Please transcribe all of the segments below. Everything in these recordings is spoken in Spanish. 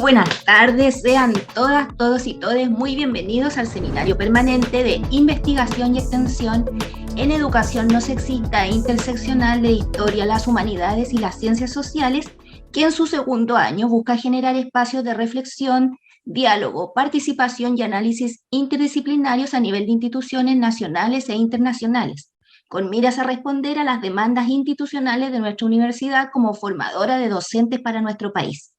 buenas tardes, sean todas, todos y todes muy bienvenidos al Seminario Permanente de Investigación y Extensión en Educación No Sexista e Interseccional de Historia, las Humanidades y las Ciencias Sociales, que en su segundo año busca generar espacios de reflexión, diálogo, participación y análisis interdisciplinarios a nivel de instituciones nacionales e internacionales, con miras a responder a las demandas institucionales de nuestra universidad como formadora de docentes para nuestro país.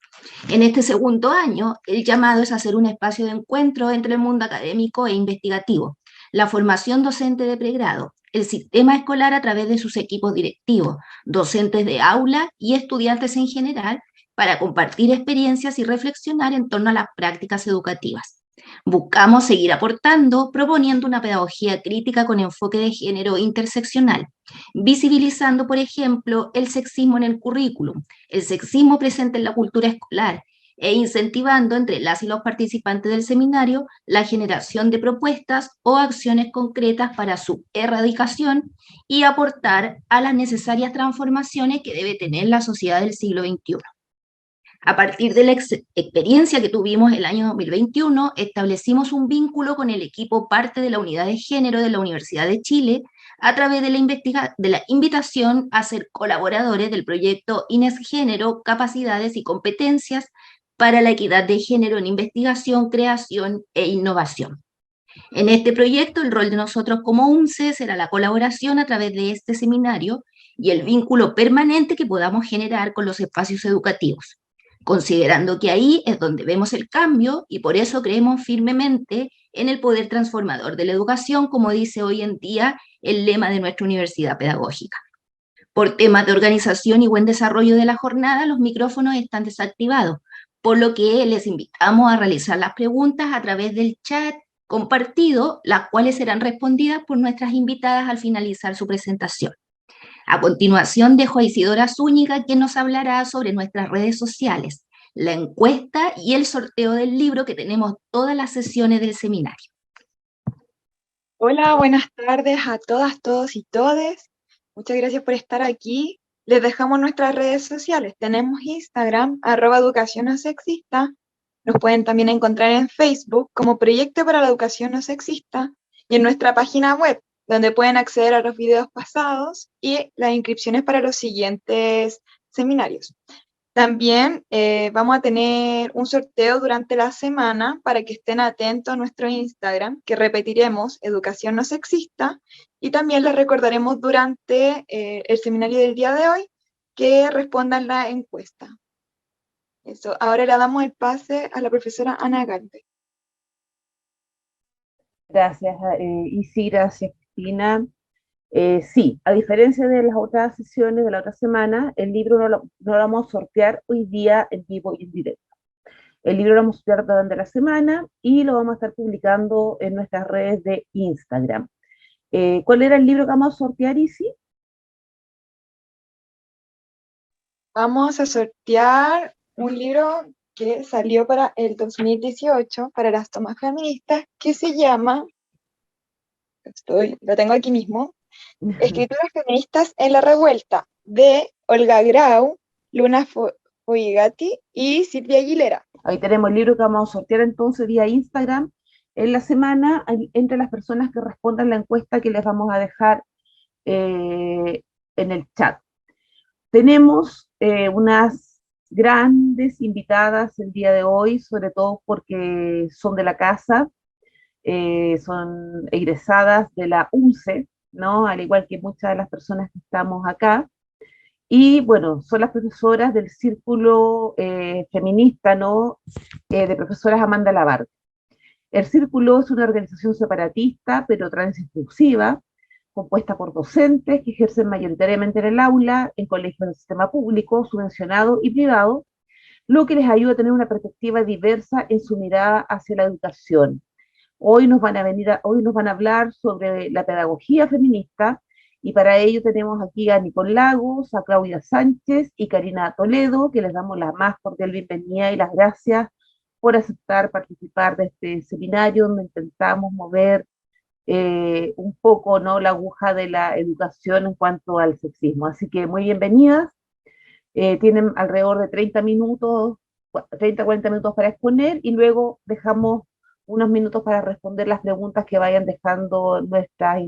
En este segundo año, el llamado es hacer un espacio de encuentro entre el mundo académico e investigativo, la formación docente de pregrado, el sistema escolar a través de sus equipos directivos, docentes de aula y estudiantes en general, para compartir experiencias y reflexionar en torno a las prácticas educativas. Buscamos seguir aportando, proponiendo una pedagogía crítica con enfoque de género interseccional, visibilizando, por ejemplo, el sexismo en el currículum, el sexismo presente en la cultura escolar, e incentivando entre las y los participantes del seminario la generación de propuestas o acciones concretas para su erradicación y aportar a las necesarias transformaciones que debe tener la sociedad del siglo XXI. A partir de la experiencia que tuvimos el año 2021, establecimos un vínculo con el equipo parte de la Unidad de Género de la Universidad de Chile a través de la invitación a ser colaboradores del proyecto INES Género, Capacidades y Competencias para la Equidad de Género en Investigación, Creación e Innovación. En este proyecto, el rol de nosotros como UNCE será la colaboración a través de este seminario y el vínculo permanente que podamos generar con los espacios educativos, considerando que ahí es donde vemos el cambio y por eso creemos firmemente en el poder transformador de la educación, como dice hoy en día el lema de nuestra universidad pedagógica. Por temas de organización y buen desarrollo de la jornada, los micrófonos están desactivados, por lo que les invitamos a realizar las preguntas a través del chat compartido, las cuales serán respondidas por nuestras invitadas al finalizar su presentación. A continuación, dejo a Isidora Zúñiga, quien nos hablará sobre nuestras redes sociales, la encuesta y el sorteo del libro que tenemos todas las sesiones del seminario. Hola, buenas tardes a todas, todos y todes. Muchas gracias por estar aquí. Les dejamos nuestras redes sociales. Tenemos Instagram, @educacionnosexista. Nos pueden también encontrar en Facebook como Proyecto para la Educación No Sexista y en nuestra página web, donde pueden acceder a los videos pasados y las inscripciones para los siguientes seminarios. También vamos a tener un sorteo durante la semana para que estén atentos a nuestro Instagram, que repetiremos, Educación No Sexista, y también les recordaremos durante el seminario del día de hoy que respondan la encuesta. Eso, ahora le damos el pase a la profesora Ana Galvez. Gracias, Isi, gracias, Cristina. Sí, a diferencia de las otras sesiones de la otra semana, el libro no lo vamos a sortear hoy día en vivo y en directo. El libro lo vamos a sortear durante la semana y lo vamos a estar publicando en nuestras redes de Instagram. ¿Cuál era el libro que vamos a sortear, Isi? Vamos a sortear un libro que salió para el 2018 para las tomas feministas, que se llama, lo tengo aquí mismo, Escrituras feministas en la revuelta, de Olga Grau, Luna Foigati y Silvia Aguilera. Ahí tenemos el libro que vamos a sortear entonces vía Instagram en la semana entre las personas que respondan la encuesta que les vamos a dejar en el chat. Tenemos unas grandes invitadas el día de hoy, sobre todo porque son de la casa, son egresadas de la UNCE, ¿no? Al igual que muchas de las personas que estamos acá. Y bueno, son las profesoras del Círculo Feminista, ¿no? De profesoras Amanda Labarca. El Círculo es una organización separatista, pero transinclusiva, compuesta por docentes que ejercen mayoritariamente en el aula, en colegios del sistema público, subvencionado y privado, lo que les ayuda a tener una perspectiva diversa en su mirada hacia la educación. Hoy nos van a hablar sobre la pedagogía feminista y para ello tenemos aquí a Nicole Lagos, a Claudia Sánchez y Karina Toledo, que les damos la más cordial bienvenida y las gracias por aceptar participar de este seminario donde intentamos mover un poco, ¿no?, la aguja de la educación en cuanto al sexismo. Así que muy bienvenidas. Tienen alrededor de 30 minutos 30, 40 minutos para exponer y luego dejamos unos minutos para responder las preguntas que vayan dejando nuestras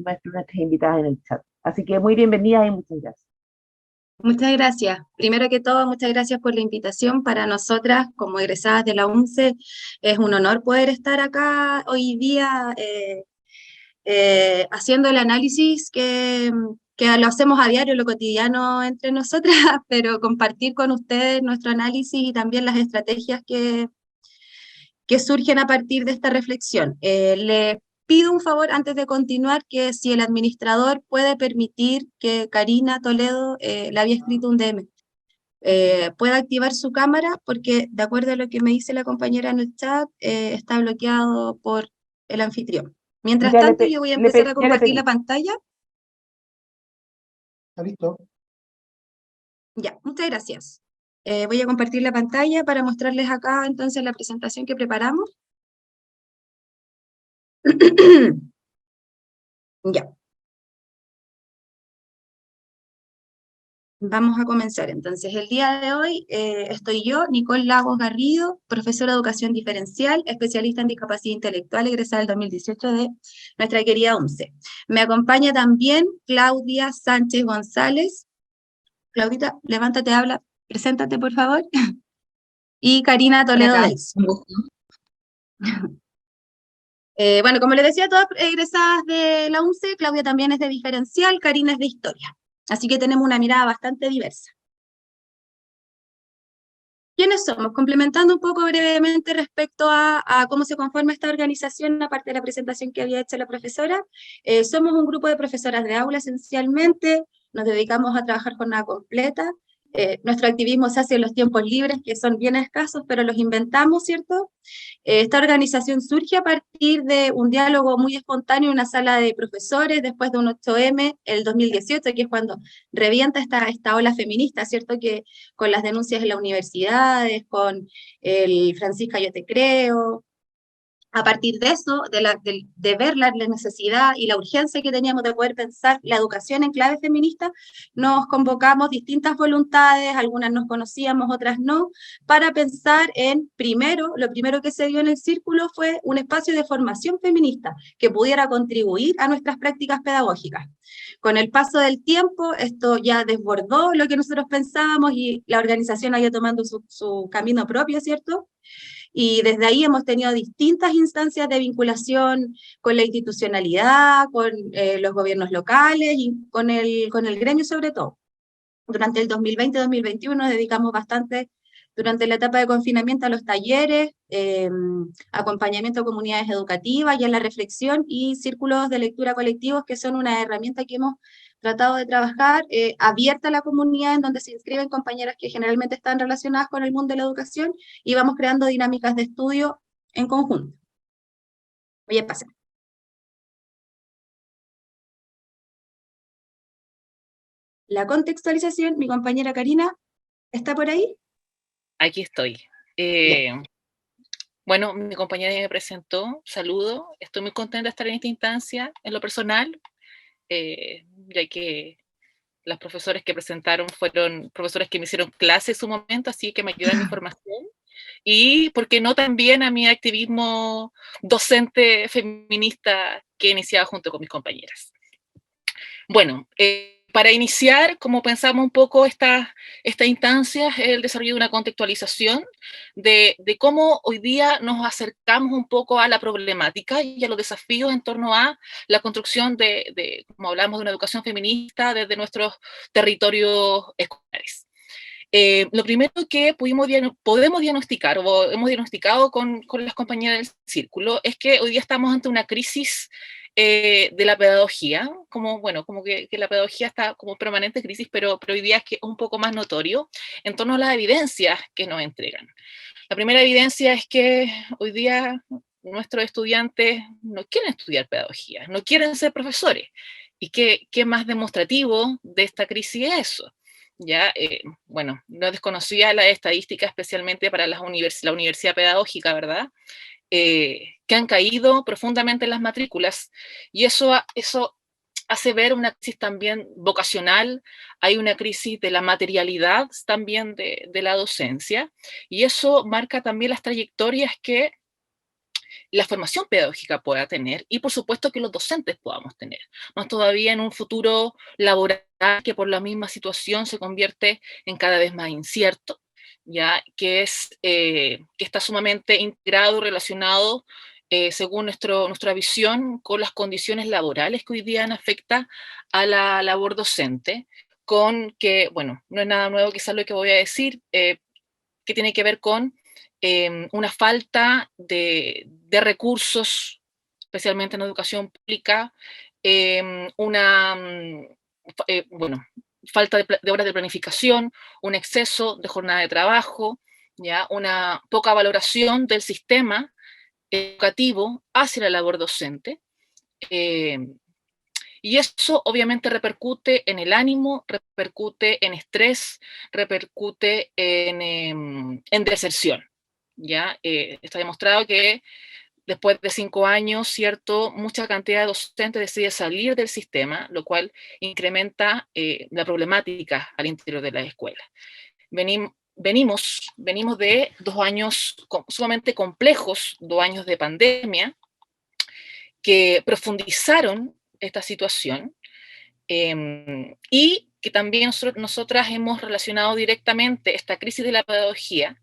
invitadas en el chat. Así que muy bienvenidas y muchas gracias. Muchas gracias. Primero que todo, muchas gracias por la invitación. Para nosotras, como egresadas de la UNCE, es un honor poder estar acá hoy día haciendo el análisis que lo hacemos a diario, lo cotidiano entre nosotras, pero compartir con ustedes nuestro análisis y también las estrategias que surgen a partir de esta reflexión. Les pido un favor antes de continuar, que si el administrador puede permitir que Karina Toledo, le había escrito un DM, pueda activar su cámara, porque de acuerdo a lo que me dice la compañera en el chat, está bloqueado por el anfitrión. Mientras tanto, yo voy a empezar a compartir la pantalla. ¿Está listo? Ya, muchas gracias. Voy a compartir la pantalla para mostrarles acá entonces la presentación que preparamos. Ya. Vamos a comenzar. Entonces, el día de hoy estoy yo, Nicole Lagos Garrido, profesora de educación diferencial, especialista en discapacidad intelectual, egresada del 2018 de nuestra querida UNCE. Me acompaña también Claudia Sánchez González. Claudita, levántate, habla, preséntate, por favor. Y Karina Toledo Deis. Bueno, como les decía, todas egresadas de la UNCE, Claudia también es de diferencial, Karina es de historia. Así que tenemos una mirada bastante diversa. ¿Quiénes somos? Complementando un poco brevemente respecto a cómo se conforma esta organización, aparte de la presentación que había hecho la profesora, somos un grupo de profesoras de aula esencialmente, nos dedicamos a trabajar jornada completa, nuestro activismo se hace en los tiempos libres, que son bien escasos, pero los inventamos, ¿cierto? Esta organización surge a partir de un diálogo muy espontáneo en una sala de profesores después de un 8M, el 2018, que es cuando revienta esta ola feminista, ¿cierto? Que con las denuncias en las universidades, con el Francisca Yo Te Creo. A partir de eso, de ver la necesidad y la urgencia que teníamos de poder pensar la educación en clave feminista, nos convocamos distintas voluntades, algunas nos conocíamos, otras no, para pensar en, lo primero que se dio en el círculo fue un espacio de formación feminista que pudiera contribuir a nuestras prácticas pedagógicas. Con el paso del tiempo, esto ya desbordó lo que nosotros pensábamos y la organización ha ido tomando su camino propio, ¿cierto? Y desde ahí hemos tenido distintas instancias de vinculación con la institucionalidad, con los gobiernos locales y con el gremio sobre todo. Durante el 2020-2021 nos dedicamos bastante, durante la etapa de confinamiento, a los talleres, acompañamiento a comunidades educativas y a la reflexión y círculos de lectura colectivos, que son una herramienta que hemos tratado de trabajar abierta a la comunidad, en donde se inscriben compañeras que generalmente están relacionadas con el mundo de la educación y vamos creando dinámicas de estudio en conjunto. Voy a pasar. La contextualización, mi compañera Karina, ¿está por ahí? Aquí estoy. Bueno, mi compañera me presentó, saludo, estoy muy contenta de estar en esta instancia, en lo personal, ya que las profesoras que presentaron fueron profesores que me hicieron clase en su momento, así que me ayudan en mi formación, y, ¿por qué no, también a mi activismo docente feminista que he iniciado junto con mis compañeras. Bueno, para iniciar, como pensamos un poco esta instancia, es el desarrollo de una contextualización de cómo hoy día nos acercamos un poco a la problemática y a los desafíos en torno a la construcción como hablamos, de una educación feminista desde nuestros territorios escolares. Lo primero que podemos diagnosticar, o hemos diagnosticado con las compañeras del círculo, es que hoy día estamos ante una crisis de la pedagogía, como que la pedagogía está como en permanente crisis, pero hoy día es que es un poco más notorio en torno a las evidencias que nos entregan. La primera evidencia es que hoy día nuestros estudiantes no quieren estudiar pedagogía, no quieren ser profesores. ¿Y qué más demostrativo de esta crisis es eso? Ya, bueno, no desconocía la estadística, especialmente para la universidad pedagógica, ¿verdad? Que han caído profundamente en las matrículas, y eso hace ver una crisis también vocacional, hay una crisis de la materialidad también de la docencia, y eso marca también las trayectorias que la formación pedagógica pueda tener y por supuesto que los docentes podamos tener, más todavía en un futuro laboral que por la misma situación se convierte en cada vez más incierto, ya que está sumamente integrado, relacionado según nuestra visión con las condiciones laborales que hoy día afecta a la labor docente, con que, bueno, no es nada nuevo quizás lo que voy a decir, que tiene que ver con una falta de recursos, especialmente en educación pública, bueno, falta de horas de planificación, un exceso de jornada de trabajo, ¿ya? Una poca valoración del sistema educativo hacia la labor docente. Y eso obviamente repercute en el ánimo, repercute en estrés, repercute en deserción. ¿Ya? Está demostrado que después de 5 años, ¿cierto? Mucha cantidad de docentes decide salir del sistema, lo cual incrementa la problemática al interior de la escuela. Venimos de 2 años sumamente complejos, 2 años de pandemia, que profundizaron esta situación y que también nosotras hemos relacionado directamente esta crisis de la pedagogía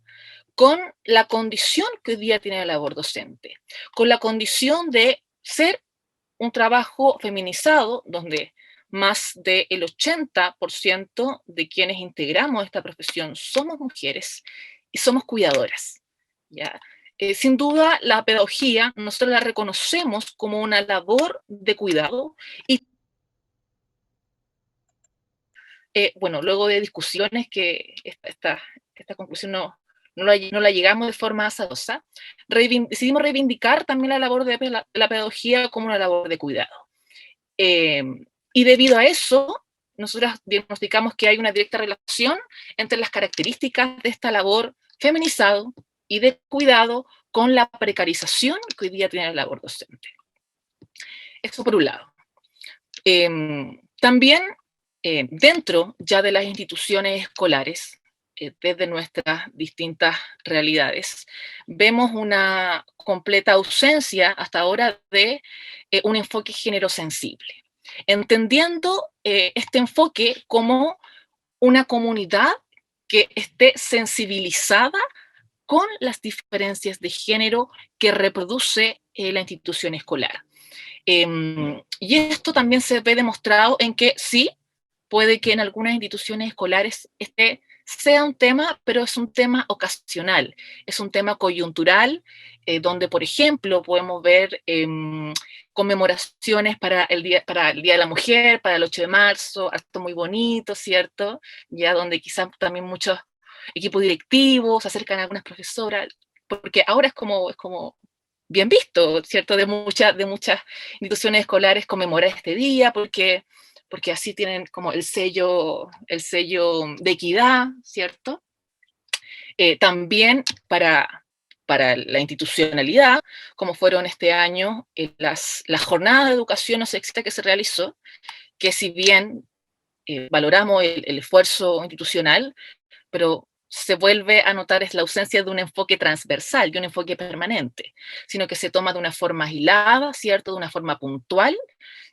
con la condición que hoy día tiene la labor docente, con la condición de ser un trabajo feminizado, donde más del 80% de quienes integramos esta profesión somos mujeres y somos cuidadoras, ¿ya? Sin duda, la pedagogía nosotros la reconocemos como una labor de cuidado y bueno, luego de discusiones que esta conclusión no la llegamos de forma azarosa, decidimos reivindicar también la labor de la pedagogía como una labor de cuidado. Y debido a eso, nosotros diagnosticamos que hay una directa relación entre las características de esta labor feminizado y de cuidado con la precarización que hoy día tiene la labor docente. Eso por un lado. También dentro ya de las instituciones escolares, desde nuestras distintas realidades, vemos una completa ausencia hasta ahora de un enfoque género-sensible, entendiendo este enfoque como una comunidad que esté sensibilizada con las diferencias de género que reproduce la institución escolar. Y esto también se ve demostrado en que sí, puede que en algunas instituciones escolares sea un tema, pero es un tema ocasional, es un tema coyuntural, donde, por ejemplo, podemos ver conmemoraciones para el Día de la Mujer, para el 8 de marzo, acto muy bonito, ¿cierto? Ya donde quizás también muchos equipos directivos se acercan a algunas profesoras, porque ahora es como bien visto, ¿cierto? De muchas instituciones escolares conmemorar este día, porque así tienen como el sello de equidad, ¿cierto? También para la institucionalidad, como fueron este año las jornadas de educación no sexista que se realizó, que si bien valoramos el esfuerzo institucional, pero se vuelve a notar es la ausencia de un enfoque transversal, de un enfoque permanente, sino que se toma de una forma aislada, ¿cierto? De una forma puntual,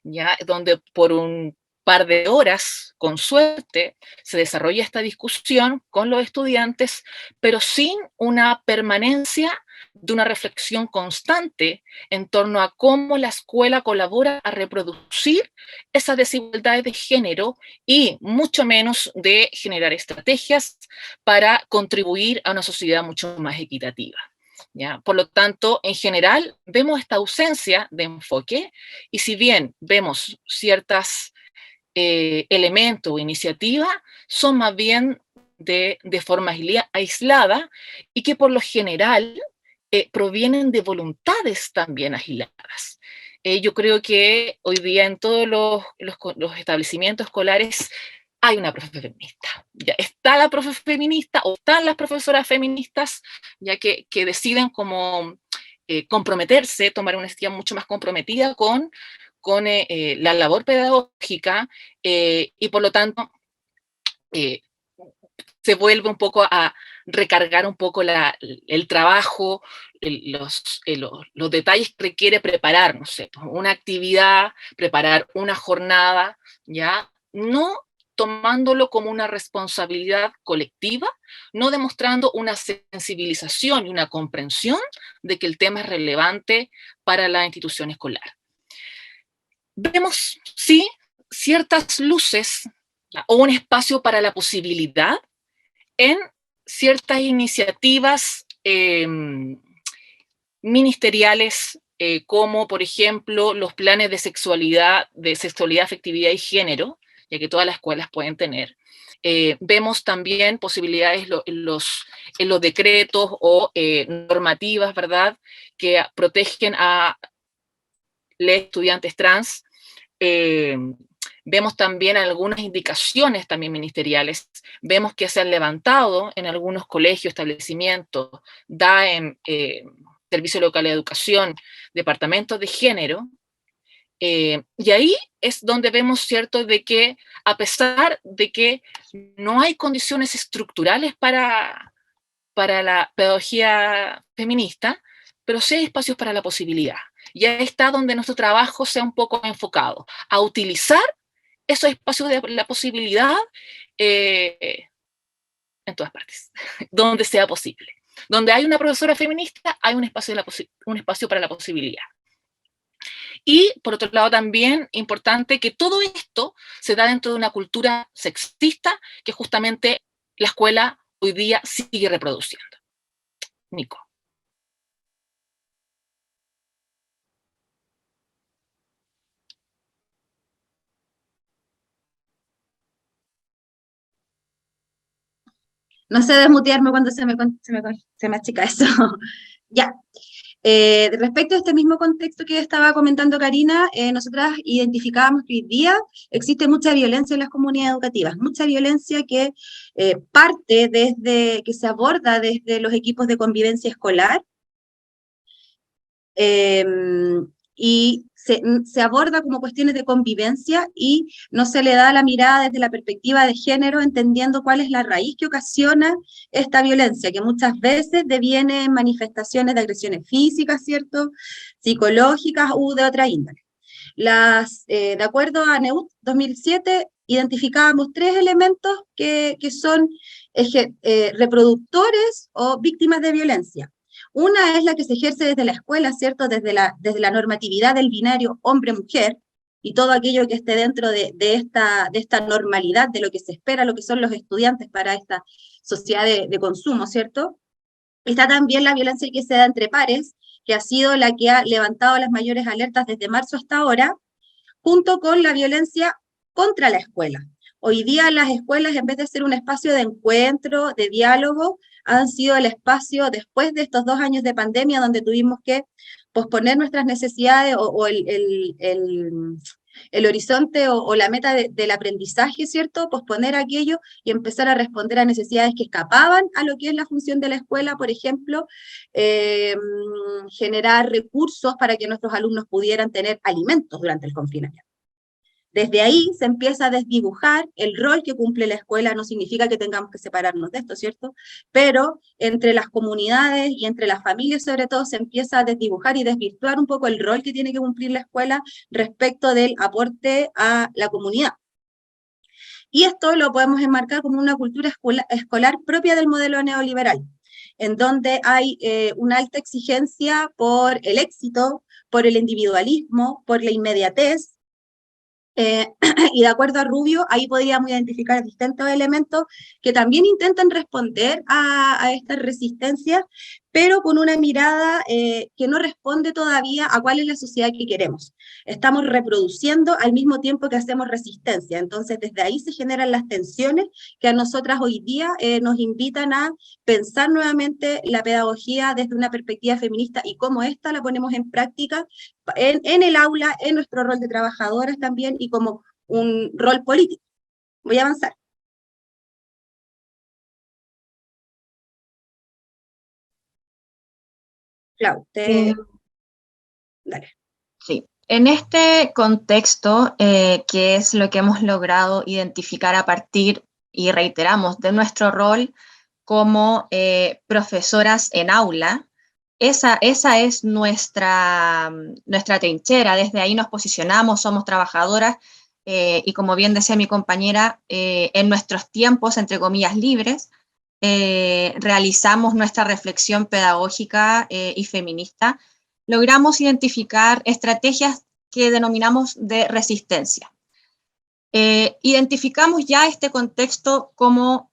¿ya? Donde por un par de horas, con suerte, se desarrolla esta discusión con los estudiantes, pero sin una permanencia de una reflexión constante en torno a cómo la escuela colabora a reproducir esas desigualdades de género y mucho menos de generar estrategias para contribuir a una sociedad mucho más equitativa. ¿Ya? Por lo tanto, en general, vemos esta ausencia de enfoque y si bien vemos ciertas elementos o iniciativas, son más bien de forma aislada y que por lo general provienen de voluntades también aisladas. Yo creo que hoy día en todos los establecimientos escolares hay una profe feminista. Ya está la profe feminista o están las profesoras feministas, ya que deciden como comprometerse, tomar una iniciativa mucho más comprometida con con la labor pedagógica y por lo tanto se vuelve un poco a recargar un poco el trabajo, los detalles que requiere preparar, no sé, una actividad, preparar una jornada, ¿ya? No tomándolo como una responsabilidad colectiva, no demostrando una sensibilización y una comprensión de que el tema es relevante para la institución escolar. Vemos, sí, ciertas luces, ¿ya? O un espacio para la posibilidad en ciertas iniciativas ministeriales, como por ejemplo los planes de sexualidad, afectividad y género, ya que todas las escuelas pueden tener. Vemos también posibilidades en los decretos o normativas, ¿verdad?, que protegen a los estudiantes trans. Vemos también algunas indicaciones también ministeriales, vemos que se han levantado en algunos colegios, establecimientos, DAEM, Servicio Local de Educación, departamentos de género, y ahí es donde vemos, ¿cierto?, de que a pesar de que no hay condiciones estructurales para la pedagogía feminista, pero sí hay espacios para la posibilidad. Y ahí está donde nuestro trabajo sea un poco enfocado a utilizar esos espacios de la posibilidad en todas partes, donde sea posible. Donde hay una profesora feminista, hay un espacio para la posibilidad. Y, por otro lado, también importante que todo esto se da dentro de una cultura sexista que justamente la escuela hoy día sigue reproduciendo. Nico. No sé desmutearme cuando se me achica eso. Ya. Respecto a este mismo contexto que estaba comentando Karina, nosotras identificábamos que hoy día existe mucha violencia en las comunidades educativas, mucha violencia que parte desde, que se aborda desde los equipos de convivencia escolar, y se aborda como cuestiones de convivencia y no se le da la mirada desde la perspectiva de género, entendiendo cuál es la raíz que ocasiona esta violencia, que muchas veces deviene en manifestaciones de agresiones físicas, ¿cierto?, psicológicas u de otra índole. De acuerdo a NEUT 2007, identificábamos 3 elementos que son reproductores o víctimas de violencia. Una es la que se ejerce desde la escuela, ¿cierto?, desde la normatividad del binario hombre-mujer, y todo aquello que esté dentro de esta normalidad, de lo que se espera, lo que son los estudiantes para esta sociedad de consumo, ¿cierto? Está también la violencia que se da entre pares, que ha sido la que ha levantado las mayores alertas desde marzo hasta ahora, junto con la violencia contra la escuela. Hoy día las escuelas, en vez de ser un espacio de encuentro, de diálogo, han sido el espacio, después de estos 2 años de pandemia, donde tuvimos que posponer nuestras necesidades o el horizonte o la meta del aprendizaje, ¿cierto? Posponer aquello y empezar a responder a necesidades que escapaban a lo que es la función de la escuela, por ejemplo, generar recursos para que nuestros alumnos pudieran tener alimentos durante el confinamiento. Desde ahí se empieza a desdibujar el rol que cumple la escuela, no significa que tengamos que separarnos de esto, ¿cierto? Pero entre las comunidades y entre las familias, sobre todo, se empieza a desdibujar y desvirtuar un poco el rol que tiene que cumplir la escuela respecto del aporte a la comunidad. Y esto lo podemos enmarcar como una cultura escolar propia del modelo neoliberal, en donde hay una alta exigencia por el éxito, por el individualismo, por la inmediatez, y de acuerdo a Rubio, ahí podríamos identificar distintos elementos que también intentan responder a estas resistencias, pero con una mirada que no responde todavía a cuál es la sociedad que queremos. Estamos reproduciendo al mismo tiempo que hacemos resistencia, entonces desde ahí se generan las tensiones que a nosotras hoy día nos invitan a pensar nuevamente la pedagogía desde una perspectiva feminista y cómo esta la ponemos en práctica en el aula, en nuestro rol de trabajadoras también y como un rol político. Voy a avanzar. Clau, Eh, dale. Sí, En este contexto, que es lo que hemos logrado identificar a partir, y reiteramos, de nuestro rol como profesoras en aula, esa es nuestra trinchera, desde ahí nos posicionamos, somos trabajadoras, y como bien decía mi compañera, en nuestros tiempos, entre comillas, libres, realizamos nuestra reflexión pedagógica y feminista. Logramos identificar estrategias que denominamos de resistencia. Identificamos ya este contexto como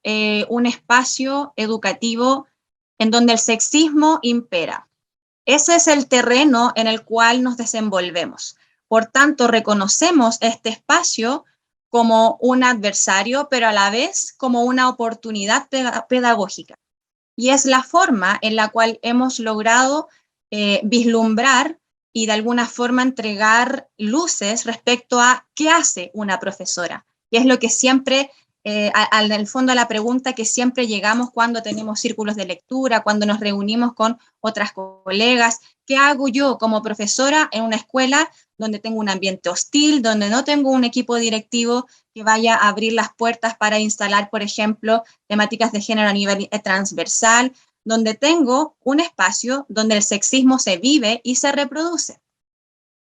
un espacio educativo en donde el sexismo impera. Ese es el terreno en el cual nos desenvolvemos. Por tanto, reconocemos este espacio como un adversario, pero a la vez como una oportunidad pedagógica. Y es la forma en la cual hemos logrado vislumbrar y de alguna forma entregar luces respecto a qué hace una profesora. Y es lo que siempre, en el fondo, a la pregunta que siempre llegamos cuando tenemos círculos de lectura, cuando nos reunimos con otras colegas. ¿Qué hago yo como profesora en una escuela donde tengo un ambiente hostil, donde no tengo un equipo directivo que vaya a abrir las puertas para instalar, por ejemplo, temáticas de género a nivel transversal, donde tengo un espacio donde el sexismo se vive y se reproduce?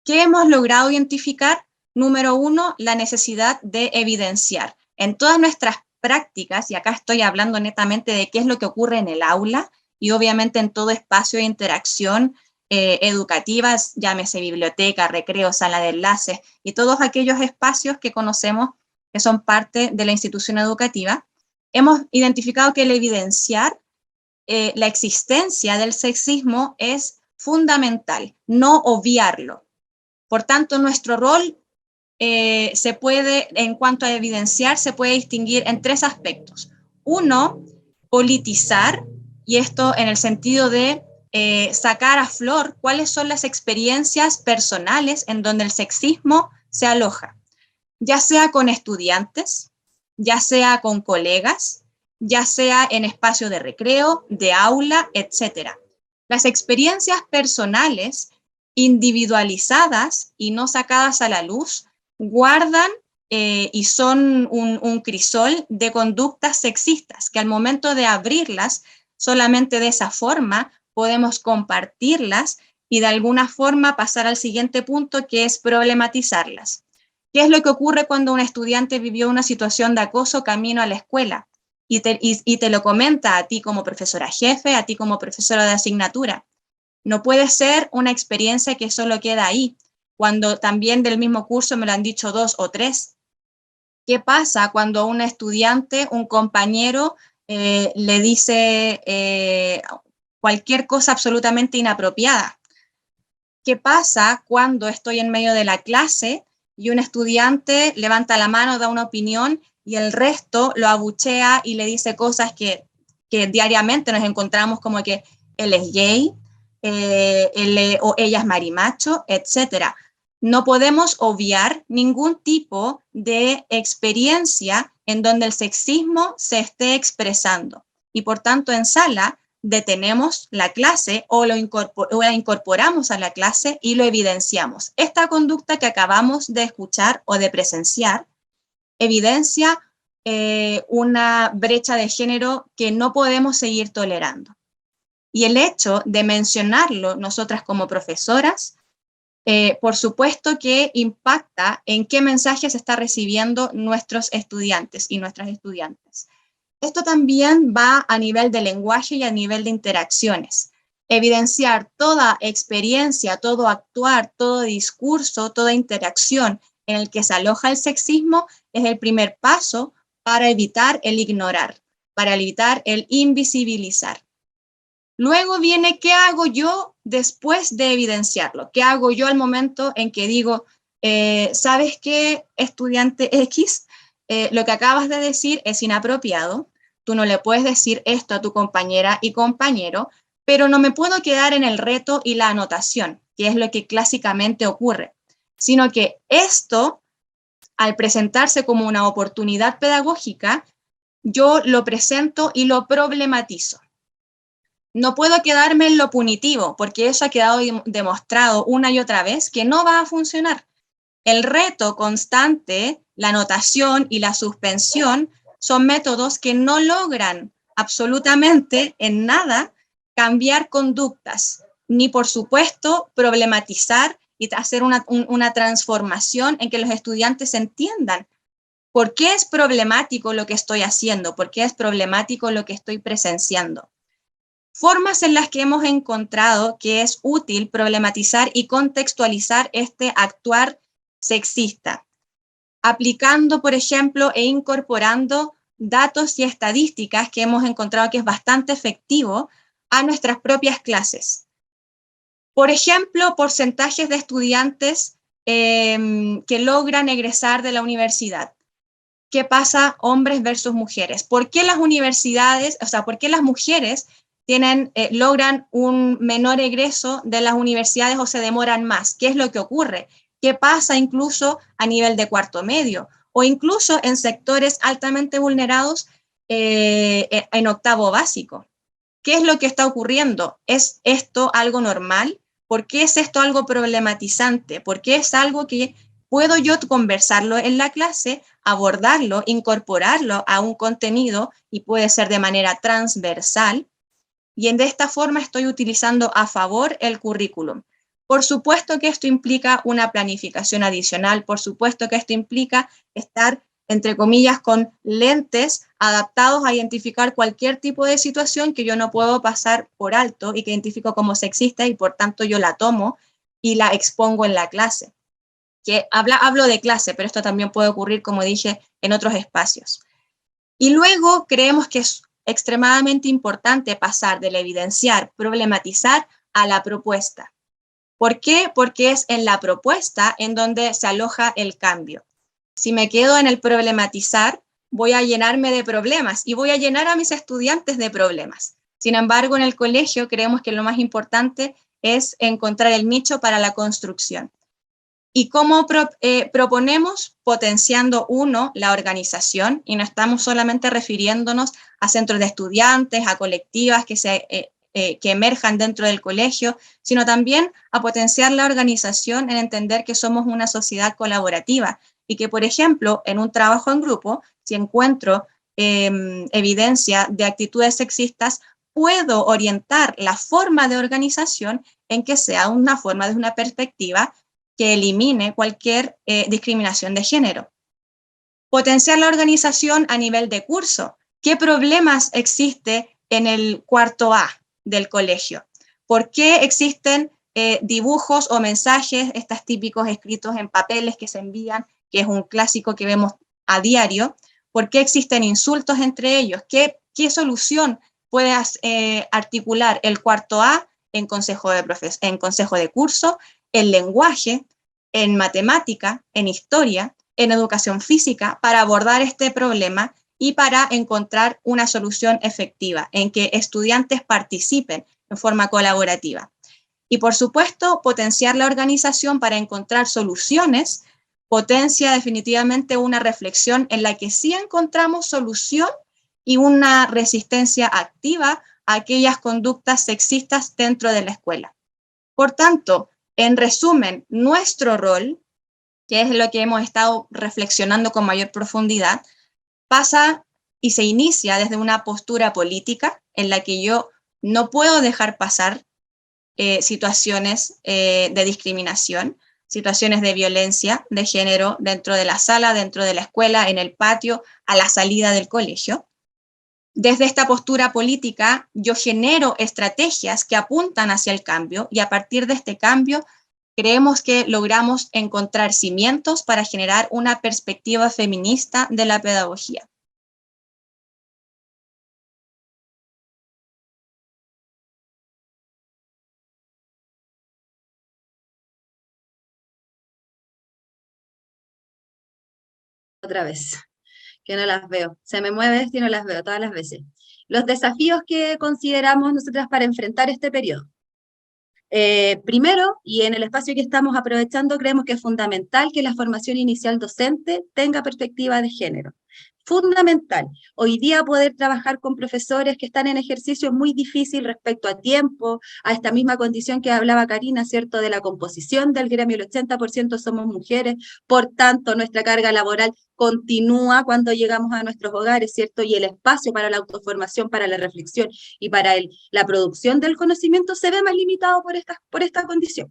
¿Qué hemos logrado identificar? Número uno, la necesidad de evidenciar en todas nuestras prácticas, y acá estoy hablando netamente de qué es lo que ocurre en el aula, y obviamente en todo espacio de interacción educativa, llámese biblioteca, recreo, sala de enlaces, y todos aquellos espacios que conocemos que son parte de la institución educativa. Hemos identificado que el evidenciar la existencia del sexismo es fundamental, no obviarlo. Por tanto, nuestro rol se puede, en cuanto a evidenciar, se puede distinguir en tres aspectos. Uno, politizar, y esto en el sentido de sacar a flor cuáles son las experiencias personales en donde el sexismo se aloja, ya sea con estudiantes, ya sea con colegas, ya sea en espacio de recreo, de aula, etc. Las experiencias personales, individualizadas y no sacadas a la luz, guardan y son un crisol de conductas sexistas, que al momento de abrirlas, solamente de esa forma podemos compartirlas y de alguna forma pasar al siguiente punto, que es problematizarlas. ¿Qué es lo que ocurre cuando un estudiante vivió una situación de acoso camino a la escuela? Y te lo comenta a ti como profesora jefe, a ti como profesora de asignatura. No puede ser una experiencia que solo queda ahí, cuando también del mismo curso me lo han dicho 2 o 3. ¿Qué pasa cuando un estudiante, un compañero, le dice cualquier cosa absolutamente inapropiada? ¿Qué pasa cuando estoy en medio de la clase y un estudiante levanta la mano, da una opinión y el resto lo abuchea y le dice cosas que diariamente nos encontramos, como que él es gay, o ella es marimacho, etc.? No podemos obviar ningún tipo de experiencia en donde el sexismo se esté expresando. Y por tanto, en sala detenemos la clase o la incorporamos a la clase y lo evidenciamos. Esta conducta que acabamos de escuchar o de presenciar evidencia una brecha de género que no podemos seguir tolerando. Y el hecho de mencionarlo nosotras como profesoras, por supuesto que impacta en qué mensajes está recibiendo nuestros estudiantes y nuestras estudiantes. Esto también va a nivel de lenguaje y a nivel de interacciones. Evidenciar toda experiencia, todo actuar, todo discurso, toda interacción en el que se aloja el sexismo es el primer paso para evitar el ignorar, para evitar el invisibilizar. Luego viene, ¿qué hago yo después de evidenciarlo? ¿Qué hago yo al momento en que digo, ¿sabes qué, estudiante X? Lo que acabas de decir es inapropiado, tú no le puedes decir esto a tu compañera y compañero, pero no me puedo quedar en el reto y la anotación, que es lo que clásicamente ocurre, sino que esto, al presentarse como una oportunidad pedagógica, yo lo presento y lo problematizo. No puedo quedarme en lo punitivo, porque eso ha quedado demostrado una y otra vez que no va a funcionar. El reto constante, la anotación y la suspensión son métodos que no logran absolutamente en nada cambiar conductas, ni por supuesto problematizar y hacer una transformación en que los estudiantes entiendan por qué es problemático lo que estoy haciendo, por qué es problemático lo que estoy presenciando. Formas en las que hemos encontrado que es útil problematizar y contextualizar este actuar sexista, aplicando, por ejemplo, e incorporando datos y estadísticas que hemos encontrado que es bastante efectivo a nuestras propias clases. Por ejemplo, porcentajes de estudiantes que logran egresar de la universidad. ¿Qué pasa hombres versus mujeres? ¿Por qué las universidades, o sea, por qué las mujeres logran un menor egreso de las universidades o se demoran más? ¿Qué es lo que ocurre? ¿Qué pasa incluso a nivel de cuarto medio? O incluso en sectores altamente vulnerados en octavo básico. ¿Qué es lo que está ocurriendo? ¿Es esto algo normal? ¿Por qué es esto algo problematizante? ¿Por qué es algo que puedo yo conversarlo en la clase, abordarlo, incorporarlo a un contenido y puede ser de manera transversal? Y de esta forma estoy utilizando a favor el currículum. Por supuesto que esto implica una planificación adicional, por supuesto que esto implica estar, entre comillas, con lentes adaptados a identificar cualquier tipo de situación que yo no puedo pasar por alto y que identifico como sexista y por tanto yo la tomo y la expongo en la clase. Hablo de clase, pero esto también puede ocurrir, como dije, en otros espacios. Y luego creemos que es extremadamente importante pasar del evidenciar, problematizar a la propuesta. ¿Por qué? Porque es en la propuesta en donde se aloja el cambio. Si me quedo en el problematizar, voy a llenarme de problemas y voy a llenar a mis estudiantes de problemas. Sin embargo, en el colegio creemos que lo más importante es encontrar el nicho para la construcción. ¿Y cómo proponemos? Potenciando, uno, la organización, y no estamos solamente refiriéndonos a centros de estudiantes, a colectivas que emerjan dentro del colegio, sino también a potenciar la organización en entender que somos una sociedad colaborativa y que, por ejemplo, en un trabajo en grupo, si encuentro evidencia de actitudes sexistas, puedo orientar la forma de organización en que sea una forma desde una perspectiva que elimine cualquier discriminación de género. Potenciar la organización a nivel de curso. ¿Qué problemas existe en el cuarto A del colegio? ¿Por qué existen dibujos o mensajes, estos típicos escritos en papeles que se envían, que es un clásico que vemos a diario? ¿Por qué existen insultos entre ellos? ¿Qué solución puede articular el cuarto A en consejo de curso, en lenguaje, en matemática, en historia, en educación física, para abordar este problema y para encontrar una solución efectiva, en que estudiantes participen en forma colaborativa? Y por supuesto, potenciar la organización para encontrar soluciones potencia definitivamente una reflexión en la que sí encontramos solución y una resistencia activa a aquellas conductas sexistas dentro de la escuela. Por tanto, en resumen, nuestro rol, que es lo que hemos estado reflexionando con mayor profundidad, pasa y se inicia desde una postura política en la que yo no puedo dejar pasar situaciones de discriminación, situaciones de violencia de género dentro de la sala, dentro de la escuela, en el patio, a la salida del colegio. Desde esta postura política, yo genero estrategias que apuntan hacia el cambio y a partir de este cambio creemos que logramos encontrar cimientos para generar una perspectiva feminista de la pedagogía. Otra vez, que no las veo. Se me mueve esto y no las veo todas las veces. Los desafíos que consideramos nosotras para enfrentar este periodo. Primero, y en el espacio que estamos aprovechando, creemos que es fundamental que la formación inicial docente tenga perspectiva de género. fundamental. Hoy día poder trabajar con profesores que están en ejercicio es muy difícil respecto a tiempo, a esta misma condición que hablaba Karina, ¿cierto?, de la composición del gremio, el 80% somos mujeres, por tanto nuestra carga laboral continúa cuando llegamos a nuestros hogares, ¿cierto?, y el espacio para la autoformación, para la reflexión y para la producción del conocimiento se ve más limitado por esta condición.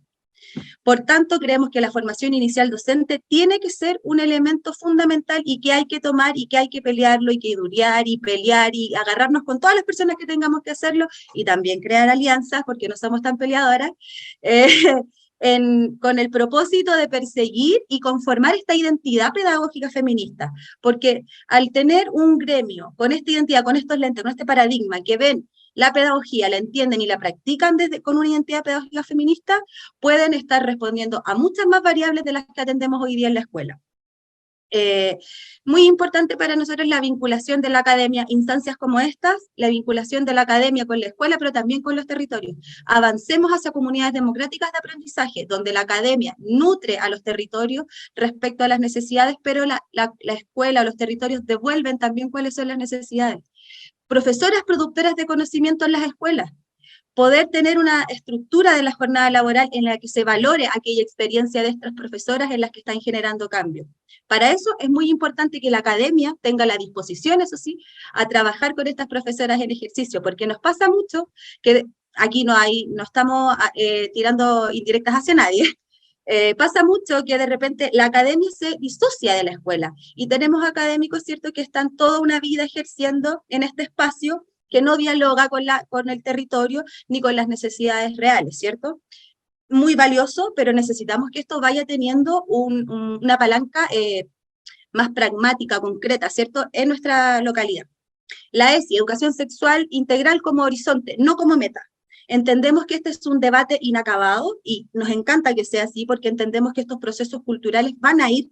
Por tanto, creemos que la formación inicial docente tiene que ser un elemento fundamental y que hay que tomar y que hay que pelearlo y que durear y pelear y agarrarnos con todas las personas que tengamos que hacerlo y también crear alianzas, porque no somos tan peleadoras, con el propósito de perseguir y conformar esta identidad pedagógica feminista. Porque al tener un gremio con esta identidad, con estos lentes, con este paradigma que ven la pedagogía, la entienden y la practican con una identidad pedagógica feminista, pueden estar respondiendo a muchas más variables de las que atendemos hoy día en la escuela. Muy importante para nosotros la vinculación de la academia, instancias como estas, la vinculación de la academia con la escuela, pero también con los territorios. Avancemos hacia comunidades democráticas de aprendizaje, donde la academia nutre a los territorios respecto a las necesidades, pero la escuela, los territorios devuelven también cuáles son las necesidades. Profesoras productoras de conocimiento en las escuelas, poder tener una estructura de la jornada laboral en la que se valore aquella experiencia de estas profesoras en las que están generando cambios. Para eso es muy importante que la academia tenga la disposición, eso sí, a trabajar con estas profesoras en ejercicio, porque nos pasa mucho que aquí no estamos tirando indirectas hacia nadie. Pasa mucho que de repente la academia se disocia de la escuela y tenemos académicos, ¿cierto?, que están toda una vida ejerciendo en este espacio que no dialoga con el territorio ni con las necesidades reales, ¿cierto? Muy valioso, pero necesitamos que esto vaya teniendo una palanca más pragmática, concreta, ¿cierto?, en nuestra localidad. La ESI, educación sexual integral como horizonte, no como meta. Entendemos que este es un debate inacabado y nos encanta que sea así porque entendemos que estos procesos culturales van a ir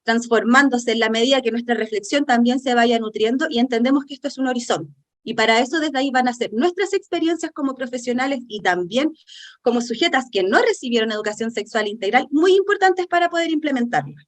transformándose en la medida que nuestra reflexión también se vaya nutriendo y entendemos que esto es un horizonte. Y para eso desde ahí van a ser nuestras experiencias como profesionales y también como sujetas que no recibieron educación sexual integral muy importantes para poder implementarla.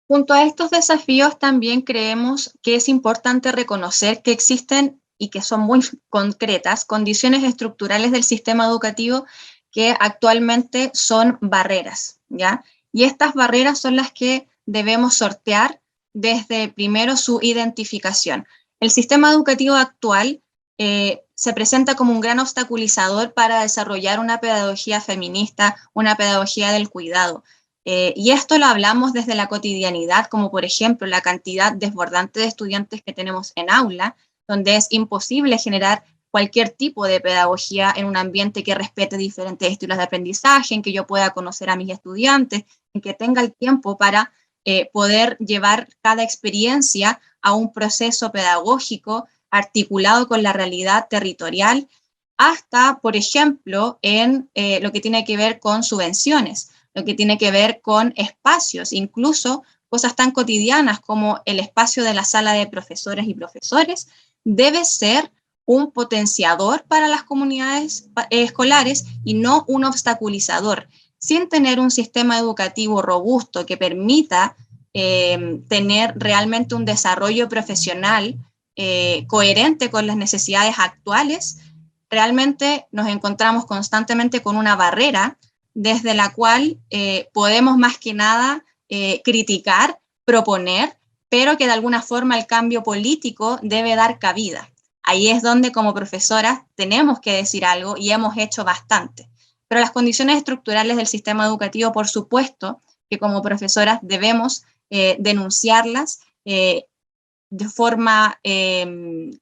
Junto a estos desafíos también creemos que es importante reconocer que existen y que son muy concretas condiciones estructurales del sistema educativo que actualmente son barreras, ¿ya? Y estas barreras son las que debemos sortear desde primero su identificación. El sistema educativo actual se presenta como un gran obstaculizador para desarrollar una pedagogía feminista, una pedagogía del cuidado. Y esto lo hablamos desde la cotidianidad, como por ejemplo la cantidad desbordante de estudiantes que tenemos en aula, donde es imposible generar cualquier tipo de pedagogía en un ambiente que respete diferentes estilos de aprendizaje, en que yo pueda conocer a mis estudiantes, en que tenga el tiempo para poder llevar cada experiencia a un proceso pedagógico articulado con la realidad territorial, hasta, por ejemplo, en lo que tiene que ver con subvenciones, lo que tiene que ver con espacios, incluso cosas tan cotidianas como el espacio de la sala de profesoras y profesores, debe ser un potenciador para las comunidades escolares y no un obstaculizador. Sin tener un sistema educativo robusto que permita tener realmente un desarrollo profesional coherente con las necesidades actuales, realmente nos encontramos constantemente con una barrera desde la cual podemos más que nada criticar, proponer, pero que de alguna forma el cambio político debe dar cabida. Ahí es donde como profesoras tenemos que decir algo y hemos hecho bastante. Pero las condiciones estructurales del sistema educativo, por supuesto, que como profesoras debemos denunciarlas de forma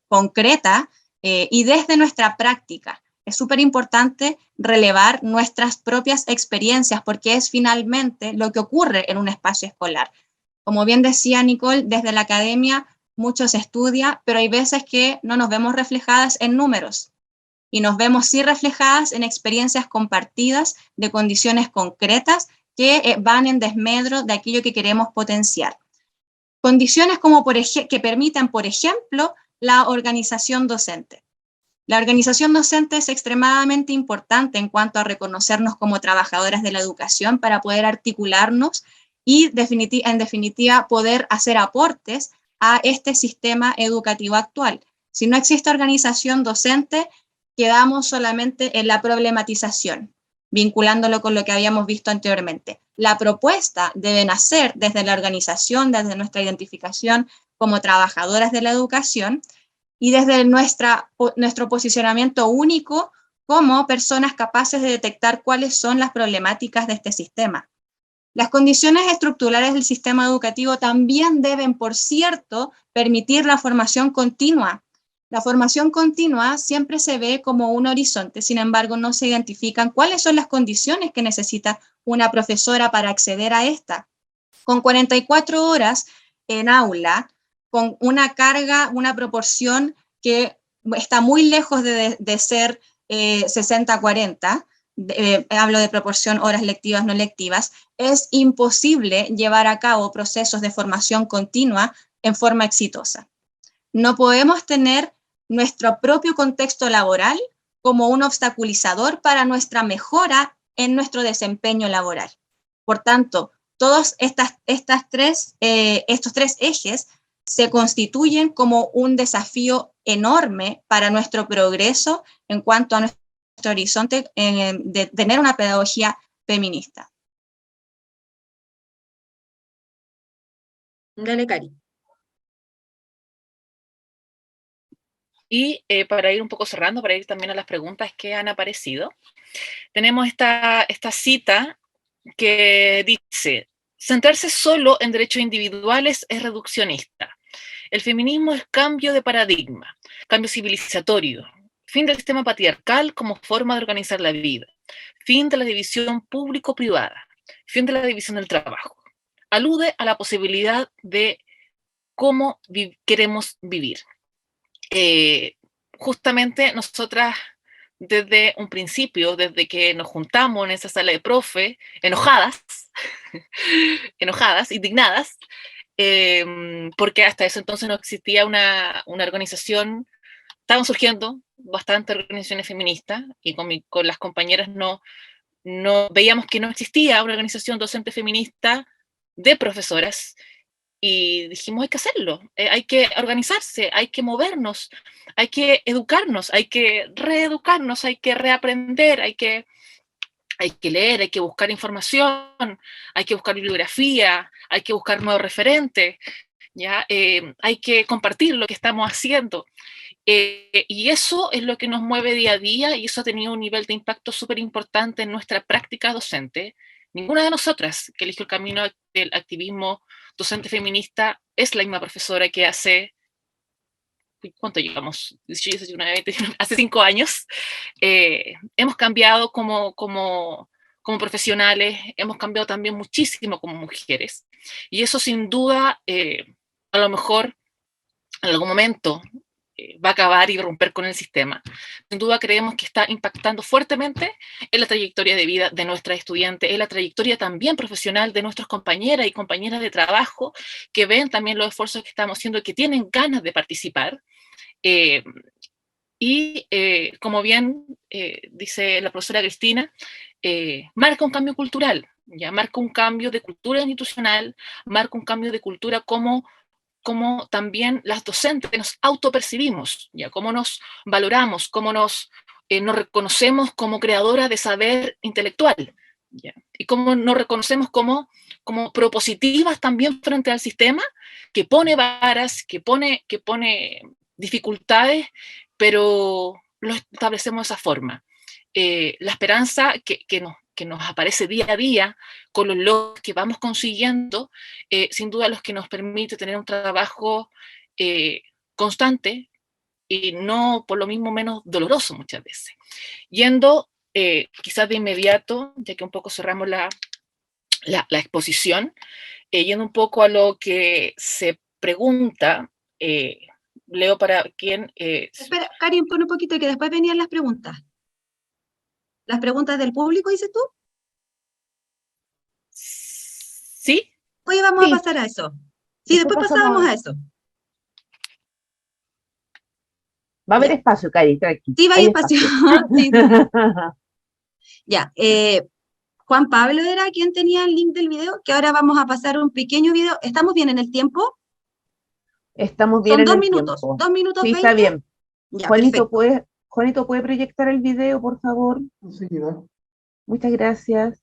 concreta y desde nuestra práctica. Es súper importante relevar nuestras propias experiencias porque es finalmente lo que ocurre en un espacio escolar. Como bien decía Nicole, desde la academia mucho se estudia, pero hay veces que no nos vemos reflejadas en números y nos vemos sí reflejadas en experiencias compartidas de condiciones concretas que van en desmedro de aquello que queremos potenciar. Condiciones como que permitan, por ejemplo, la organización docente. La organización docente es extremadamente importante en cuanto a reconocernos como trabajadoras de la educación para poder articularnos y en definitiva poder hacer aportes a este sistema educativo actual. Si no existe organización docente, quedamos solamente en la problematización, vinculándolo con lo que habíamos visto anteriormente. La propuesta debe nacer desde la organización, desde nuestra identificación como trabajadoras de la educación y desde nuestro posicionamiento único como personas capaces de detectar cuáles son las problemáticas de este sistema. Las condiciones estructurales del sistema educativo también deben, por cierto, permitir la formación continua. La formación continua siempre se ve como un horizonte, sin embargo, no se identifican cuáles son las condiciones que necesita una profesora para acceder a esta. Con 44 horas en aula, con una carga, una proporción que está muy lejos de ser 60-40, hablo de proporción horas lectivas, no lectivas, es imposible llevar a cabo procesos de formación continua en forma exitosa. No podemos tener nuestro propio contexto laboral como un obstaculizador para nuestra mejora en nuestro desempeño laboral. Por tanto, todos estos tres ejes se constituyen como un desafío enorme para nuestro progreso en cuanto a nuestro horizonte de tener una pedagogía feminista. Dale, Cari. Y para ir un poco cerrando, para ir también a las preguntas que han aparecido, tenemos esta cita que dice: centrarse solo en derechos individuales es reduccionista. El feminismo es cambio de paradigma, cambio civilizatorio, fin del sistema patriarcal como forma de organizar la vida, fin de la división público-privada, fin de la división del trabajo. Alude a la posibilidad de cómo queremos vivir. Justamente nosotras desde un principio, desde que nos juntamos en esa sala de profe, enojadas, indignadas, porque hasta ese entonces no existía una organización, estaban surgiendo bastantes organizaciones feministas y con las compañeras no veíamos que no existía una organización docente feminista de profesoras. Y dijimos, hay que hacerlo, hay que organizarse, hay que movernos, hay que educarnos, hay que reeducarnos, hay que reaprender, hay que leer, hay que buscar información, hay que buscar bibliografía, hay que buscar nuevos referentes, ¿ya? Hay que compartir lo que estamos haciendo. Y eso es lo que nos mueve día a día y eso ha tenido un nivel de impacto súper importante en nuestra práctica docente. Ninguna de nosotras que eligió el camino del activismo docente feminista es la misma profesora que hace, ¿cuánto llevamos? 18, 19, 20, hace 5 años. Hemos cambiado como profesionales, hemos cambiado también muchísimo como mujeres. Y eso sin duda, a lo mejor en algún momento va a acabar y romper con el sistema. Sin duda creemos que está impactando fuertemente en la trayectoria de vida de nuestras estudiantes, en la trayectoria también profesional de nuestras compañeras y compañeras de trabajo, que ven también los esfuerzos que estamos haciendo y que tienen ganas de participar. Como bien dice la profesora Cristina, marca un cambio cultural, ya marca un cambio de cultura institucional, marca un cambio de cultura como también las docentes nos autopercibimos, ¿ya? Cómo nos valoramos, cómo nos reconocemos como creadora de saber intelectual, ¿ya? Y cómo nos reconocemos como propositivas también frente al sistema, que pone varas, que pone dificultades, pero lo establecemos de esa forma. La esperanza que nos aparece día a día con los logros que vamos consiguiendo, sin duda los que nos permite tener un trabajo constante y no por lo mismo menos doloroso muchas veces. Yendo quizás de inmediato, ya que un poco cerramos la exposición, yendo un poco a lo que se pregunta, leo para quien... Espera, Karin, pon un poquito que después venían las preguntas. ¿Las preguntas del público, dices tú? ¿Sí? Hoy vamos a pasar a eso. Sí, después pasábamos a eso. Va a haber espacio, Cari, tranqui. Sí, va a haber espacio. Sí. Ya. Juan Pablo era quien tenía el link del video, que ahora vamos a pasar un pequeño video. ¿Estamos bien en el tiempo? Estamos bien Son en 2 el minutos, tiempo. 2 minutos Sí, 20. está bien. Ya, Juanito, perfecto. ¿puede proyectar el video, por favor? Enseguida. Muchas gracias.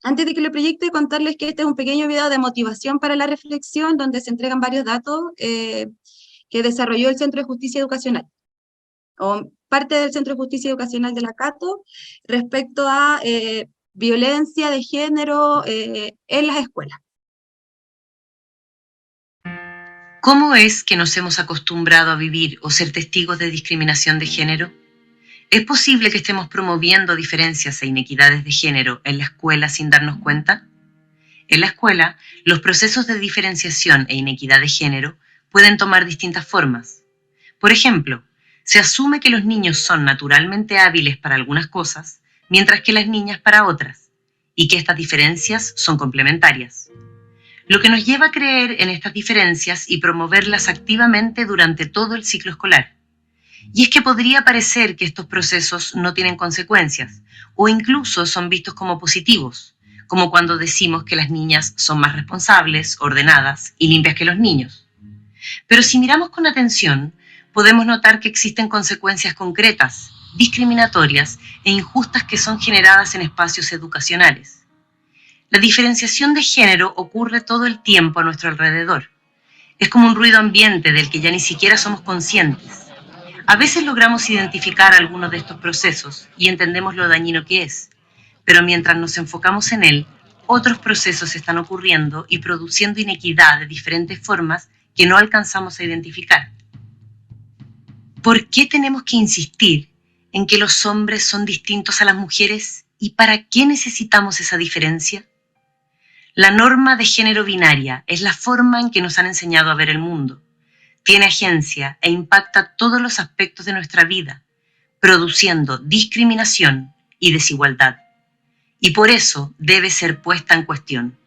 Antes de que lo proyecte, contarles que este es un pequeño video de motivación para la reflexión, donde se entregan varios datos que desarrolló el Centro de Justicia Educacional, o parte del Centro de Justicia Educacional de la Cato, respecto a violencia de género en las escuelas. ¿Cómo es que nos hemos acostumbrado a vivir o ser testigos de discriminación de género? ¿Es posible que estemos promoviendo diferencias e inequidades de género en la escuela sin darnos cuenta? En la escuela, los procesos de diferenciación e inequidad de género pueden tomar distintas formas. Por ejemplo, se asume que los niños son naturalmente hábiles para algunas cosas, mientras que las niñas para otras, y que estas diferencias son complementarias. Lo que nos lleva a creer en estas diferencias y promoverlas activamente durante todo el ciclo escolar. Y es que podría parecer que estos procesos no tienen consecuencias, o incluso son vistos como positivos, como cuando decimos que las niñas son más responsables, ordenadas y limpias que los niños. Pero si miramos con atención, podemos notar que existen consecuencias concretas, discriminatorias e injustas que son generadas en espacios educacionales. La diferenciación de género ocurre todo el tiempo a nuestro alrededor. Es como un ruido ambiente del que ya ni siquiera somos conscientes. A veces logramos identificar algunos de estos procesos y entendemos lo dañino que es, pero mientras nos enfocamos en él, otros procesos están ocurriendo y produciendo inequidad de diferentes formas que no alcanzamos a identificar. ¿Por qué tenemos que insistir en que los hombres son distintos a las mujeres y para qué necesitamos esa diferencia? La norma de género binaria es la forma en que nos han enseñado a ver el mundo. Tiene agencia e impacta todos los aspectos de nuestra vida, produciendo discriminación y desigualdad. Y por eso debe ser puesta en cuestión.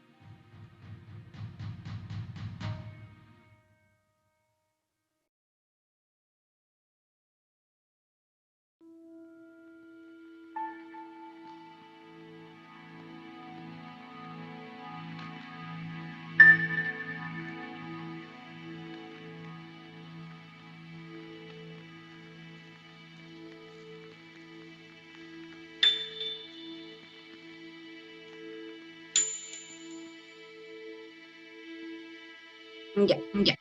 Ya, ya.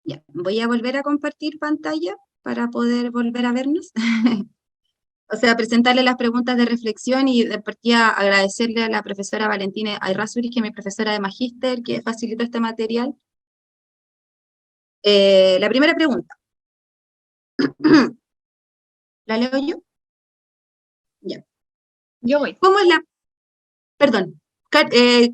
Ya, voy a volver a compartir pantalla para poder volver a vernos. O sea, presentarle las preguntas de reflexión y de partida agradecerle a la profesora Valentina Ayrrázuriz, que es mi profesora de magíster, que facilitó este material. La primera pregunta. ¿La leo yo? Ya. Yo voy. ¿Cómo es la...? Perdón.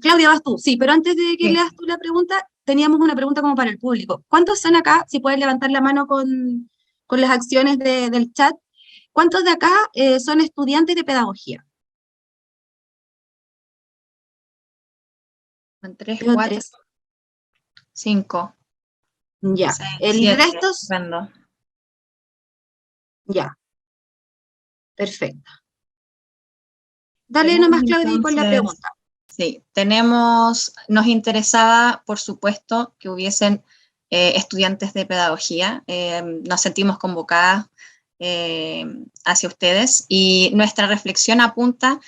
Claudia, vas tú. Sí, pero antes de que Sí. leas tú la pregunta, teníamos una pregunta como para el público. ¿Cuántos son acá? Si puedes levantar la mano con las acciones del chat. ¿Cuántos de acá son estudiantes de pedagogía? Son 3, Veo 4, tres. 5, Ya. 6, El 7. resto, Estupendo. ya. Perfecto. Dale Tenemos nomás, Claudia, con la entonces- pregunta. Sí, nos interesaba, por supuesto, que hubiesen estudiantes de pedagogía. Nos sentimos convocadas hacia ustedes y nuestra reflexión apunta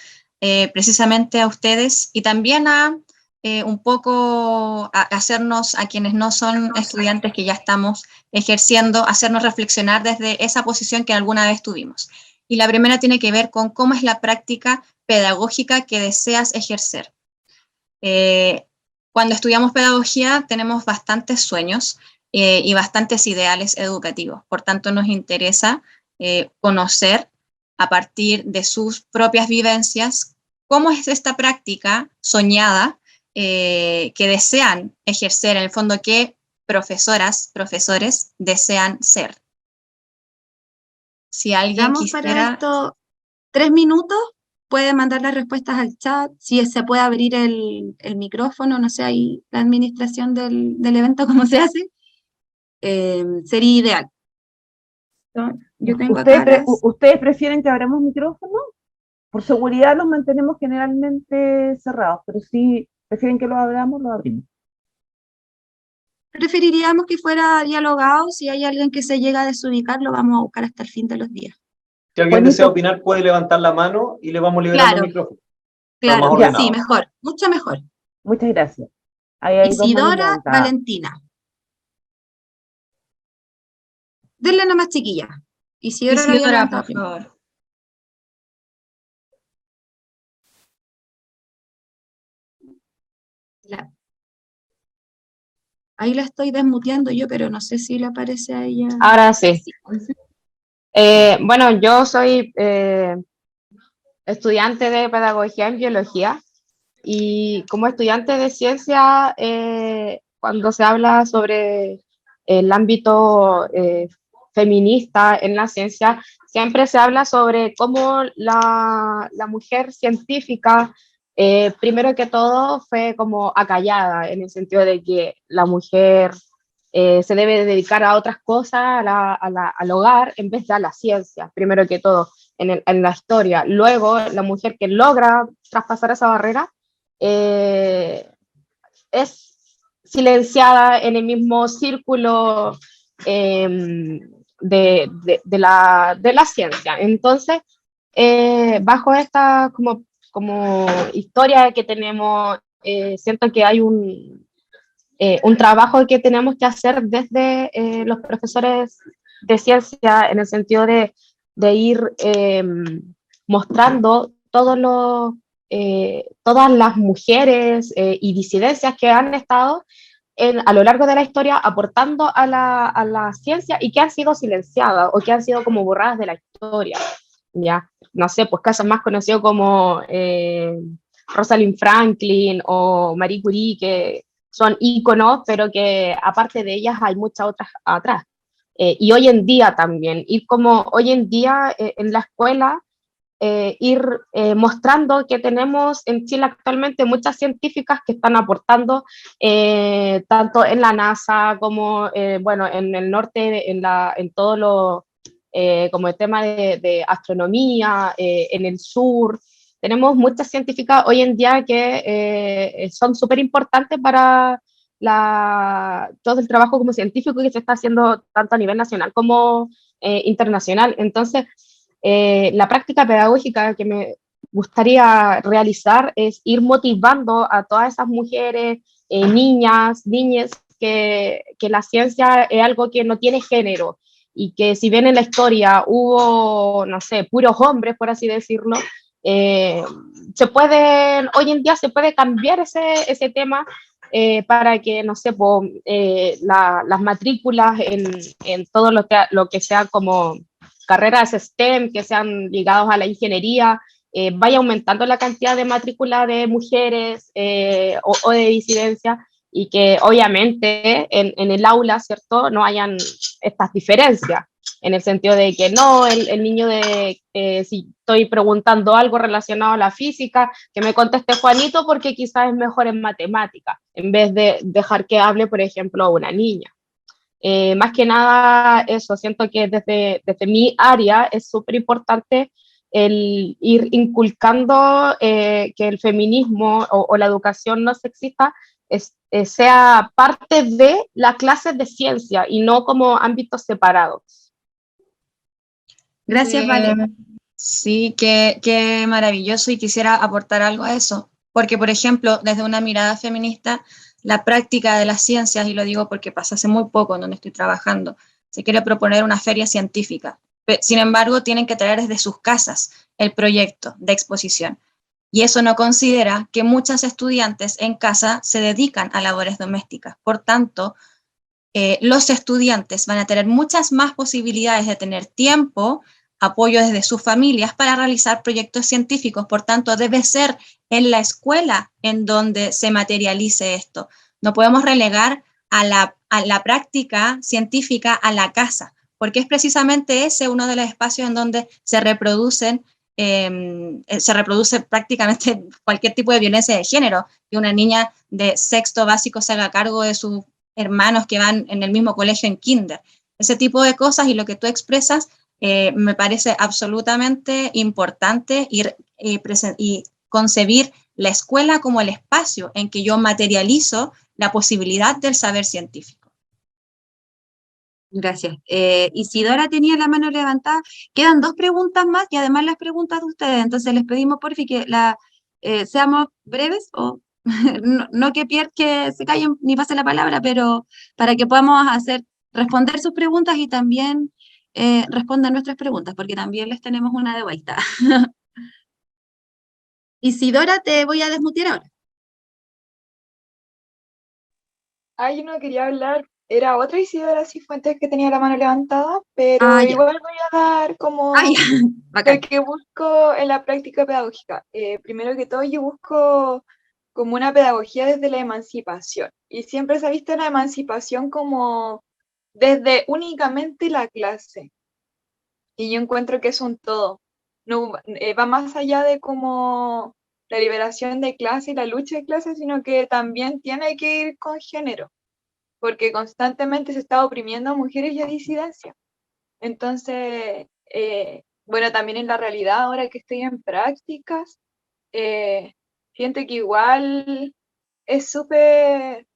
precisamente a ustedes y también a un poco a hacernos, a quienes no son estudiantes que ya estamos ejerciendo, hacernos reflexionar desde esa posición que alguna vez tuvimos. Y la primera tiene que ver con cómo es la práctica pedagógica que deseas ejercer. Cuando estudiamos pedagogía tenemos bastantes sueños y bastantes ideales educativos. Por tanto, nos interesa conocer a partir de sus propias vivencias cómo es esta práctica soñada que desean ejercer, en el fondo, qué profesoras, profesores desean ser. Si alguien Damos para quisiera... esto 3 minutos. Puede mandar las respuestas al chat, si se puede abrir el micrófono, no sé, ahí la administración del evento, cómo se hace, sería ideal. Yo tengo acá ¿Ustedes prefieren que abramos micrófono? Por seguridad los mantenemos generalmente cerrados, pero si prefieren que los abramos, los abrimos. Preferiríamos que fuera dialogado. Si hay alguien que se llega a desubicar, lo vamos a buscar hasta el fin de los días. Si alguien desea opinar, puede levantar la mano y le vamos liberando el micrófono. Claro, más ordenado. sí, mejor, mucho mejor. Muchas gracias. Ahí hay dos manos Isidora levantadas. Valentina. Denle nomás, chiquilla. Isidora, la había Isidora, levantado por primero. favor. Ahí la estoy desmuteando yo, pero no sé si le aparece a ella. Ahora sí. Bueno, yo soy estudiante de pedagogía en biología y como estudiante de ciencia, cuando se habla sobre el ámbito feminista en la ciencia, siempre se habla sobre cómo la mujer científica, primero que todo, fue como acallada, en el sentido de que la mujer se debe dedicar a otras cosas, al hogar, en vez de a la ciencia, primero que todo, en la historia. Luego, la mujer que logra traspasar esa barrera es silenciada en el mismo círculo de la ciencia. Entonces, bajo esta como historia que tenemos, siento que hay un trabajo que tenemos que hacer desde los profesores de ciencia, en el sentido de ir mostrando todas las mujeres y disidencias que han estado a lo largo de la historia aportando a la ciencia y que han sido silenciadas o que han sido como borradas de la historia. Ya, no sé, pues casos más conocidos como Rosalind Franklin o Marie Curie, que son íconos, pero que aparte de ellas hay muchas otras atrás. Y hoy en día también, ir como hoy en día en la escuela, ir mostrando que tenemos en Chile actualmente muchas científicas que están aportando tanto en la NASA como, bueno, en el norte, en todo lo, como el tema de astronomía, en el sur. Tenemos muchas científicas hoy en día que son súper importantes para todo el trabajo como científico que se está haciendo tanto a nivel nacional como internacional. Entonces, la práctica pedagógica que me gustaría realizar es ir motivando a todas esas mujeres, niñas, niñas, que la ciencia es algo que no tiene género y que si bien en la historia hubo, no sé, puros hombres, por así decirlo, hoy en día se puede cambiar ese tema para que, no sé, las matrículas en todo lo que sea como carreras STEM, que sean ligados a la ingeniería, vaya aumentando la cantidad de matrícula de mujeres o de disidencia, y que obviamente en el aula, ¿cierto?, no hayan estas diferencias, en el sentido de que no, el niño si estoy preguntando algo relacionado a la física, que me conteste Juanito porque quizás es mejor en matemática, en vez de dejar que hable, por ejemplo, una niña. Más que nada eso, siento que desde mi área es súper importante el ir inculcando que el feminismo o la educación no sexista sea parte de las clases de ciencia y no como ámbitos separados. Gracias, Vale. Sí, qué maravilloso, y quisiera aportar algo a eso, porque, por ejemplo, desde una mirada feminista, la práctica de las ciencias, y lo digo porque pasa hace muy poco en donde estoy trabajando, se quiere proponer una feria científica. Sin embargo, tienen que traer desde sus casas el proyecto de exposición. Y eso no considera que muchas estudiantes en casa se dedican a labores domésticas. Por tanto, los estudiantes van a tener muchas más posibilidades de tener tiempo, apoyo desde sus familias para realizar proyectos científicos. Por tanto, debe ser en la escuela en donde se materialice esto. No podemos relegar a la práctica científica a la casa, porque es precisamente ese uno de los espacios en donde se reproduce prácticamente cualquier tipo de violencia de género, que una niña de sexto básico se haga cargo de sus hermanos que van en el mismo colegio en kinder. Ese tipo de cosas y lo que tú expresas me parece absolutamente importante y concebir la escuela como el espacio en que yo materializo la posibilidad del saber científico. Gracias. Isidora tenía la mano levantada. Quedan 2 preguntas más y además las preguntas de ustedes. Entonces les pedimos por fin que seamos breves o no que Pierre que se callen ni pase la palabra, pero para que podamos responder sus preguntas y también responder nuestras preguntas, porque también les tenemos una de vuelta. Isidora, te voy a desmutear ahora. Ah, yo no quería hablar, era otra Isidora Cifuentes que tenía la mano levantada, pero Ya. igual voy a dar como Ya. Bacán. lo que busco en la práctica pedagógica. Primero que todo, yo busco como una pedagogía desde la emancipación, y siempre se ha visto la emancipación como desde únicamente la clase, y yo encuentro que es un todo. No, va más allá de como la liberación de clase y la lucha de clase, sino que también tiene que ir con género, porque constantemente se está oprimiendo a mujeres y a disidencias. Entonces, bueno, también en la realidad, ahora que estoy en prácticas, siento que igual es súper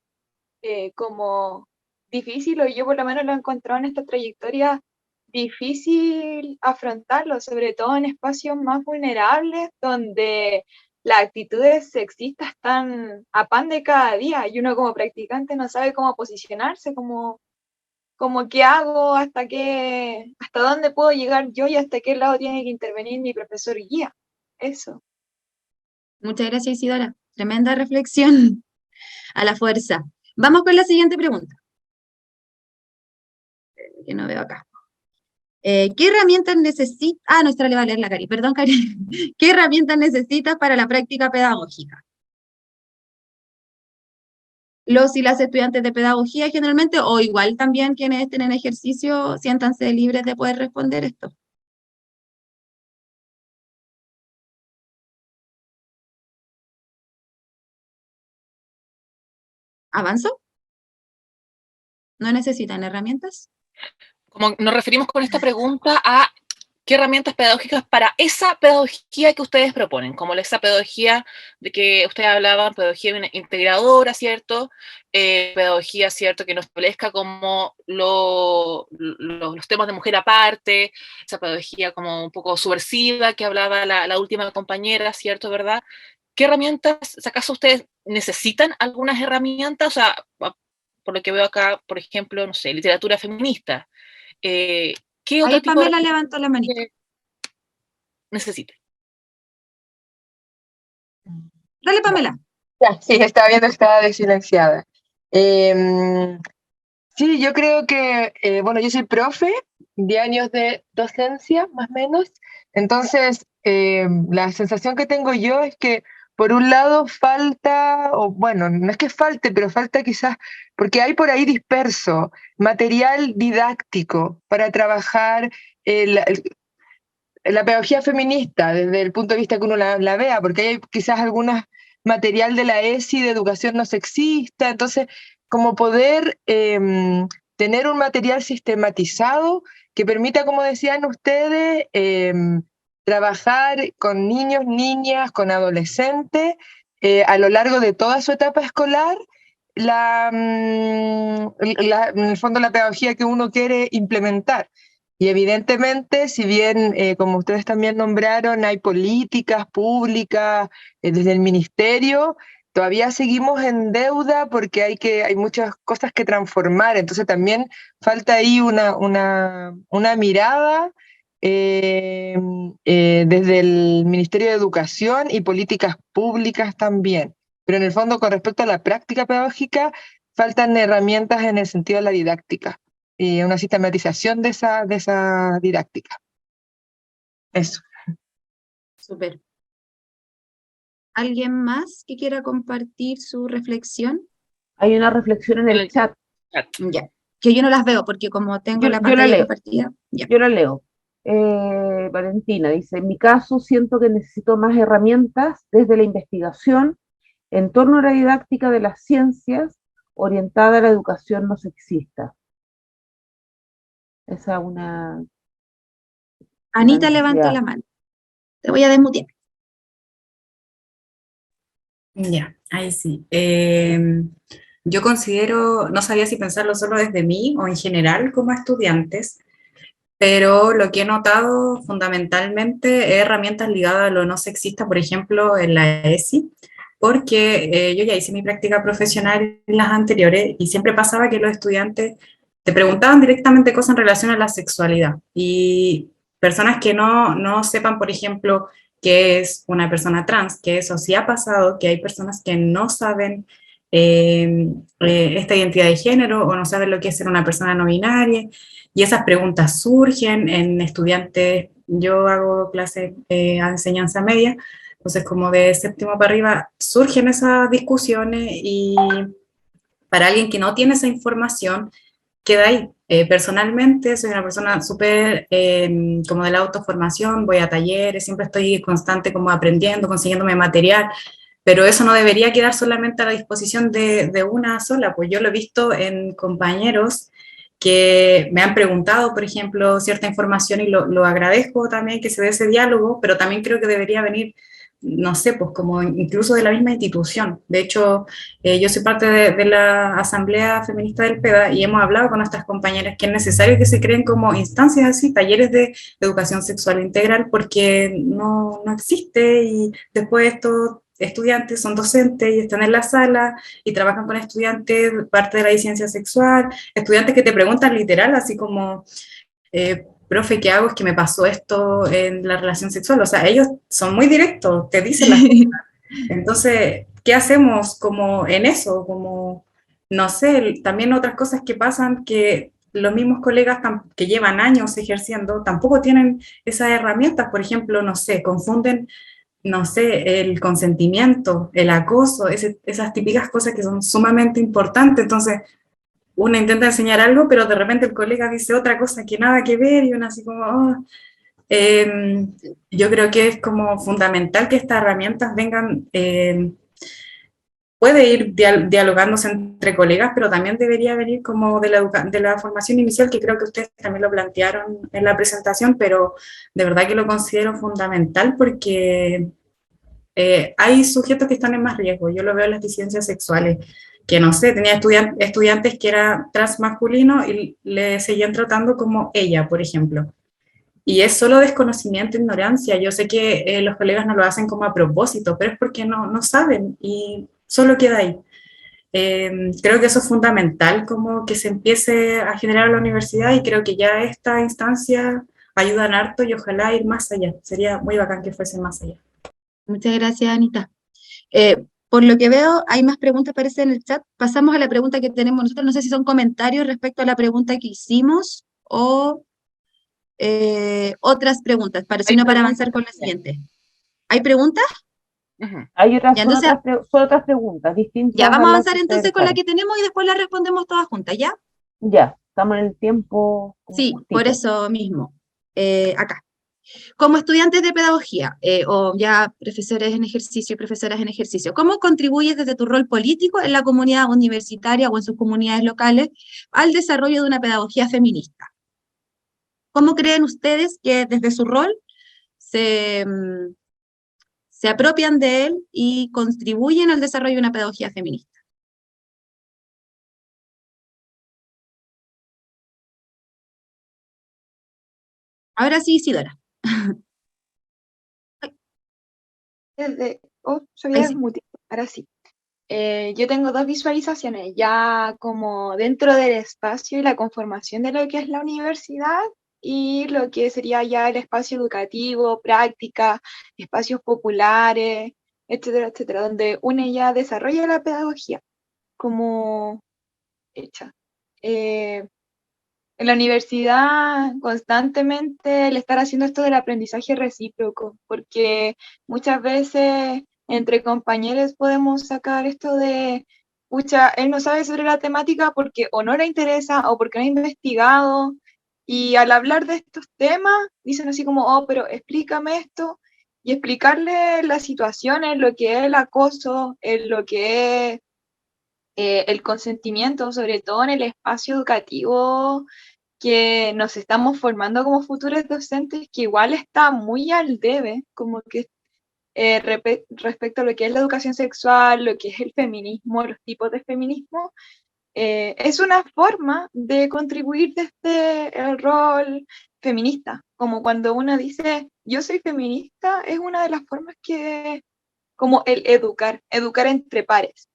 como difícil, o yo por lo menos lo he encontrado en esta trayectoria difícil afrontarlo, sobre todo en espacios más vulnerables, donde las actitudes sexistas están a pan de cada día y uno como practicante no sabe cómo posicionarse, como qué hago, hasta dónde puedo llegar yo y hasta qué lado tiene que intervenir mi profesor guía. Eso. Muchas gracias, Isidora. Tremenda reflexión a la fuerza. Vamos con la siguiente pregunta, que no veo acá. ¿Qué herramientas necesitas? Nuestra le va a leer la Cari. Perdón, Cari. ¿Qué herramientas necesitas para la práctica pedagógica? Los y las estudiantes de pedagogía generalmente, o igual también quienes estén en ejercicio, siéntanse libres de poder responder esto. ¿Avanzo? ¿No necesitan herramientas? Como nos referimos con esta pregunta a qué herramientas pedagógicas para esa pedagogía que ustedes proponen, como esa pedagogía de que ustedes hablaban, pedagogía integradora, ¿cierto? Pedagogía, ¿cierto? Que no establezca como los temas de mujer aparte, esa pedagogía como un poco subversiva que hablaba la última compañera, ¿cierto? ¿Verdad? ¿Qué herramientas, si acaso ustedes necesitan algunas herramientas? O sea, por lo que veo acá, por ejemplo, no sé, literatura feminista. ¿Qué otro Ahí tipo de Pamela levantó la manita. necesita? Dale, Pamela. Ya, sí, estaba viendo que estaba desilenciada. Sí, yo creo que, bueno, yo soy profe de años de docencia, más o menos. Entonces, la sensación que tengo yo es que, por un lado, falta, o bueno, no es que falte, pero falta quizás, porque hay por ahí disperso material didáctico para trabajar la pedagogía feminista desde el punto de vista que uno la vea, porque hay quizás algunos material de la ESI de educación no sexista, entonces como poder tener un material sistematizado que permita, como decían ustedes, trabajar con niños, niñas, con adolescentes a lo largo de toda su etapa escolar, en el fondo la pedagogía que uno quiere implementar. Y evidentemente, si bien, como ustedes también nombraron, hay políticas públicas desde el ministerio, todavía seguimos en deuda porque hay muchas cosas que transformar. Entonces también falta ahí una mirada desde el Ministerio de Educación y políticas públicas también. Pero en el fondo, con respecto a la práctica pedagógica, faltan herramientas en el sentido de la didáctica y una sistematización de esa didáctica. Eso. Súper. ¿Alguien más que quiera compartir su reflexión? Hay una reflexión en el chat. Ya, que yo no las veo porque como tengo la pantalla compartida. Ya. Yo la leo. Valentina dice, en mi caso siento que necesito más herramientas desde la investigación en torno a la didáctica de las ciencias orientada a la educación no sexista. Esa es una Anita levantó necesidad. la mano. Te voy a desmutear. Ya, ahí sí. Yo considero, no sabía si pensarlo solo desde mí o en general como estudiantes, pero lo que he notado fundamentalmente es herramientas ligadas a lo no sexista, por ejemplo, en la ESI, porque yo ya hice mi práctica profesional en las anteriores y siempre pasaba que los estudiantes te preguntaban directamente cosas en relación a la sexualidad y personas que no sepan, por ejemplo, qué es una persona trans, que eso sí ha pasado, que hay personas que no saben esta identidad de género o no saben lo que es ser una persona no binaria y esas preguntas surgen en estudiantes. Yo hago clases de enseñanza media, entonces como de séptimo para arriba surgen esas discusiones y para alguien que no tiene esa información, queda ahí. Personalmente soy una persona súper como de la autoformación, voy a talleres, siempre estoy constante como aprendiendo, consiguiéndome material, pero eso no debería quedar solamente a la disposición de una sola, pues yo lo he visto en compañeros que me han preguntado, por ejemplo, cierta información y lo agradezco también que se dé ese diálogo, pero también creo que debería venir, no sé, pues como incluso de la misma institución. De hecho, yo soy parte de la Asamblea Feminista del PEDA y hemos hablado con nuestras compañeras que es necesario que se creen como instancias así, talleres de educación sexual integral, porque no existe y después estos estudiantes son docentes y están en la sala y trabajan con estudiantes, parte de la disidencia sexual, estudiantes que te preguntan literal, así como, profe, ¿qué hago? Es que me pasó esto en la relación sexual. O sea, ellos son muy directos, te dicen las cosas. Entonces, ¿qué hacemos como en eso? Como, no sé, también otras cosas que pasan que los mismos colegas que llevan años ejerciendo tampoco tienen esas herramientas. Por ejemplo, no sé, confunden, no sé, el consentimiento, el acoso, esas típicas cosas que son sumamente importantes. Entonces, uno intenta enseñar algo, pero de repente el colega dice otra cosa que nada que ver y uno así como, oh. Yo creo que es como fundamental que estas herramientas vengan, puede ir dialogándose entre colegas, pero también debería venir como de la formación inicial, que creo que ustedes también lo plantearon en la presentación, pero de verdad que lo considero fundamental porque hay sujetos que están en más riesgo. Yo lo veo en las disidencias sexuales, que no sé, tenía estudiantes que eran transmasculino y le seguían tratando como ella, por ejemplo. Y es solo desconocimiento, ignorancia. Yo sé que los colegas no lo hacen como a propósito, pero es porque no saben y solo queda ahí. Creo que eso es fundamental, como que se empiece a generar en la universidad y creo que ya esta instancia ayudan harto y ojalá ir más allá. Sería muy bacán que fuese más allá. Muchas gracias, Anita. Por lo que veo, hay más preguntas, parece, en el chat. Pasamos a la pregunta que tenemos nosotros. No sé si son comentarios respecto a la pregunta que hicimos o otras preguntas, sino para avanzar con la siguiente. ¿Hay preguntas? Hay otras, Ya, entonces, son otras preguntas distintas. ya, vamos a las avanzar que entonces ustedes con la saben. que tenemos y después la respondemos todas juntas, ¿ya? Ya, estamos en el tiempo. como Sí, justito. por eso mismo. Acá. Como estudiantes de pedagogía o ya profesores en ejercicio y profesoras en ejercicio, ¿cómo contribuyes desde tu rol político en la comunidad universitaria o en sus comunidades locales al desarrollo de una pedagogía feminista? ¿Cómo creen ustedes que desde su rol se apropian de él y contribuyen al desarrollo de una pedagogía feminista? Ahora sí, Isidora. Se había desmuteado, ahora sí. Yo tengo dos visualizaciones, ya como dentro del espacio y la conformación de lo que es la universidad y lo que sería ya el espacio educativo, práctica, espacios populares, etcétera, etcétera, donde uno ya desarrolla la pedagogía como hecha. En la universidad constantemente el estar haciendo esto del aprendizaje recíproco, porque muchas veces entre compañeros podemos sacar esto de, pucha, él no sabe sobre la temática porque o no le interesa o porque no ha investigado, y al hablar de estos temas dicen así como, oh, pero explícame esto, y explicarle las situaciones, lo que es el acoso, lo que es el consentimiento, sobre todo en el espacio educativo que nos estamos formando como futuros docentes, que igual está muy al debe, como que respecto a lo que es la educación sexual, lo que es el feminismo, los tipos de feminismo, es una forma de contribuir desde el rol feminista, como cuando una dice, yo soy feminista, es una de las formas que, como el educar entre pares.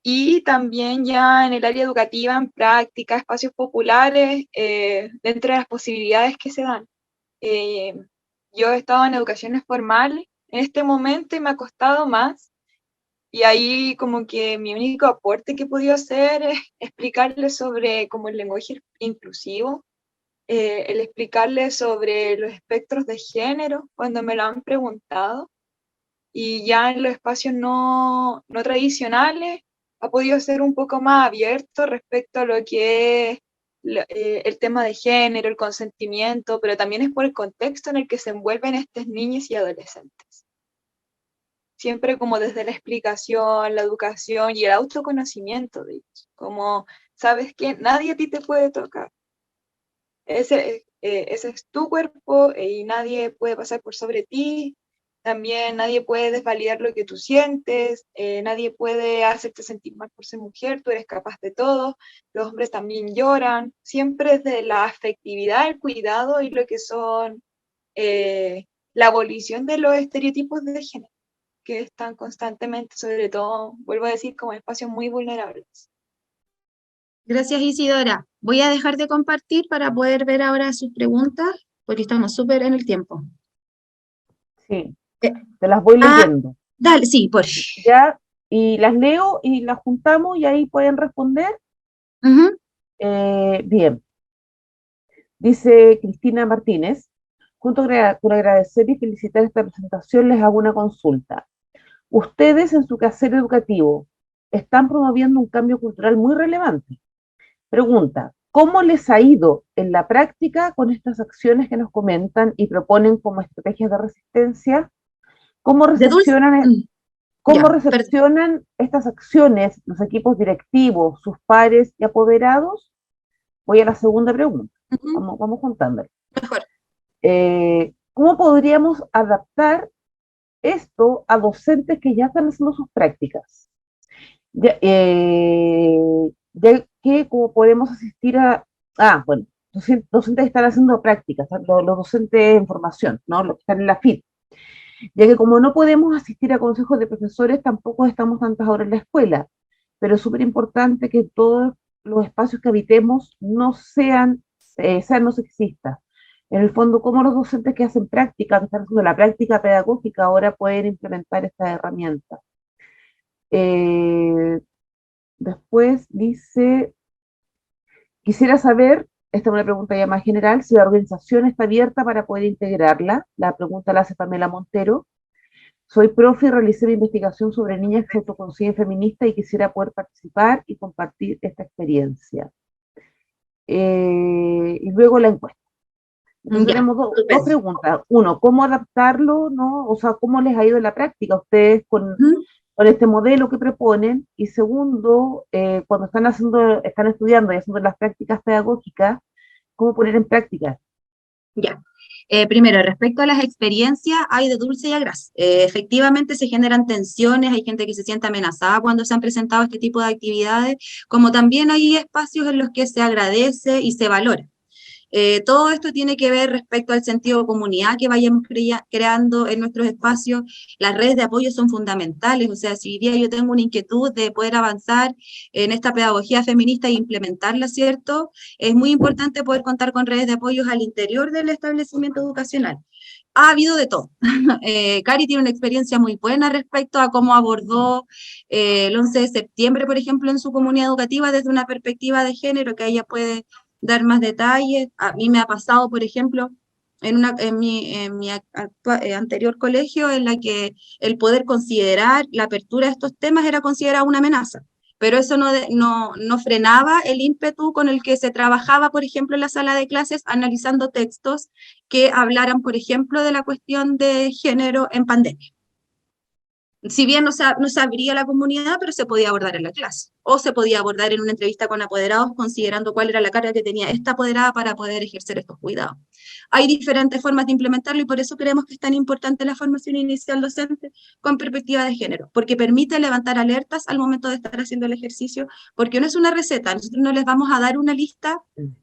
Y también ya en el área educativa, en práctica, espacios populares, dentro de las posibilidades que se dan. Yo he estado en educación formal en este momento y me ha costado más. Y ahí como que mi único aporte que he podido hacer es explicarles sobre como el lenguaje inclusivo, el explicarles sobre los espectros de género cuando me lo han preguntado. Y ya en los espacios no tradicionales ha podido ser un poco más abierto respecto a lo que es el tema de género, el consentimiento, pero también es por el contexto en el que se envuelven estas niñas y adolescentes. Siempre como desde la explicación, la educación y el autoconocimiento de ellos, como sabes que nadie a ti te puede tocar. Ese es tu cuerpo y nadie puede pasar por sobre ti. También nadie puede desvalidar lo que tú sientes, nadie puede hacerte sentir mal por ser mujer, tú eres capaz de todo, los hombres también lloran, siempre desde la afectividad, el cuidado y lo que son la abolición de los estereotipos de género, que están constantemente, sobre todo, vuelvo a decir, como espacios muy vulnerables. Gracias, Isidora. Voy a dejar de compartir para poder ver ahora sus preguntas, porque estamos súper en el tiempo. Sí, te las voy leyendo. Dale, sí, por. Ya, y las leo y las juntamos y ahí pueden responder. Bien. Dice Cristina Martínez, junto con agradecer y felicitar esta presentación, les hago una consulta. Ustedes en su quehacer educativo están promoviendo un cambio cultural muy relevante. Pregunta, ¿cómo les ha ido en la práctica con estas acciones que nos comentan y proponen como estrategias de resistencia? ¿Cómo recepcionan estas acciones los equipos directivos, sus pares y apoderados? Voy a la segunda pregunta. Vamos juntándola. Mejor. ¿Cómo podríamos adaptar esto a docentes que ya están haciendo sus prácticas? Ya que como podemos asistir bueno, docentes que están haciendo prácticas, los docentes en formación, ¿no? Los que están en la FIT, ya que como no podemos asistir a consejos de profesores, tampoco estamos tantas horas en la escuela, pero es súper importante que todos los espacios que habitemos no sean no sexistas. En el fondo, cómo los docentes que hacen práctica, que están haciendo la práctica pedagógica, ahora pueden implementar esta herramienta. Después dice, quisiera saber, esta es una pregunta ya más general, si la organización está abierta para poder integrarla. La pregunta la hace Pamela Montero. Soy profe y realicé mi investigación sobre niñas que se autoconsiguen feministas y quisiera poder participar y compartir esta experiencia. Y luego la encuesta. Entonces tenemos dos preguntas. Uno, ¿cómo adaptarlo, no? O sea, ¿cómo les ha ido en la práctica ustedes con este modelo que proponen? Y segundo, cuando están estudiando y haciendo las prácticas pedagógicas, ¿cómo poner en práctica? Ya. Primero, respecto a las experiencias, hay de dulce y a gras. Efectivamente se generan tensiones, hay gente que se siente amenazada cuando se han presentado este tipo de actividades, como también hay espacios en los que se agradece y se valora. Todo esto tiene que ver respecto al sentido de comunidad que vayamos creando en nuestros espacios. Las redes de apoyo son fundamentales, o sea, si hoy día yo tengo una inquietud de poder avanzar en esta pedagogía feminista e implementarla, ¿cierto? Es muy importante poder contar con redes de apoyo al interior del establecimiento educacional. Ha habido de todo. Cari tiene una experiencia muy buena respecto a cómo abordó el 11 de septiembre, por ejemplo, en su comunidad educativa desde una perspectiva de género, que ella puede dar más detalles. A mí me ha pasado, por ejemplo, en mi anterior colegio, en la que el poder considerar la apertura de estos temas era considerada una amenaza, pero eso no frenaba el ímpetu con el que se trabajaba, por ejemplo, en la sala de clases, analizando textos que hablaran, por ejemplo, de la cuestión de género en pandemia. Si bien no se abría la comunidad, pero se podía abordar en la clase, o se podía abordar en una entrevista con apoderados, considerando cuál era la carga que tenía esta apoderada para poder ejercer estos cuidados. Hay diferentes formas de implementarlo y por eso creemos que es tan importante la formación inicial docente con perspectiva de género, porque permite levantar alertas al momento de estar haciendo el ejercicio, porque no es una receta, nosotros no les vamos a dar una lista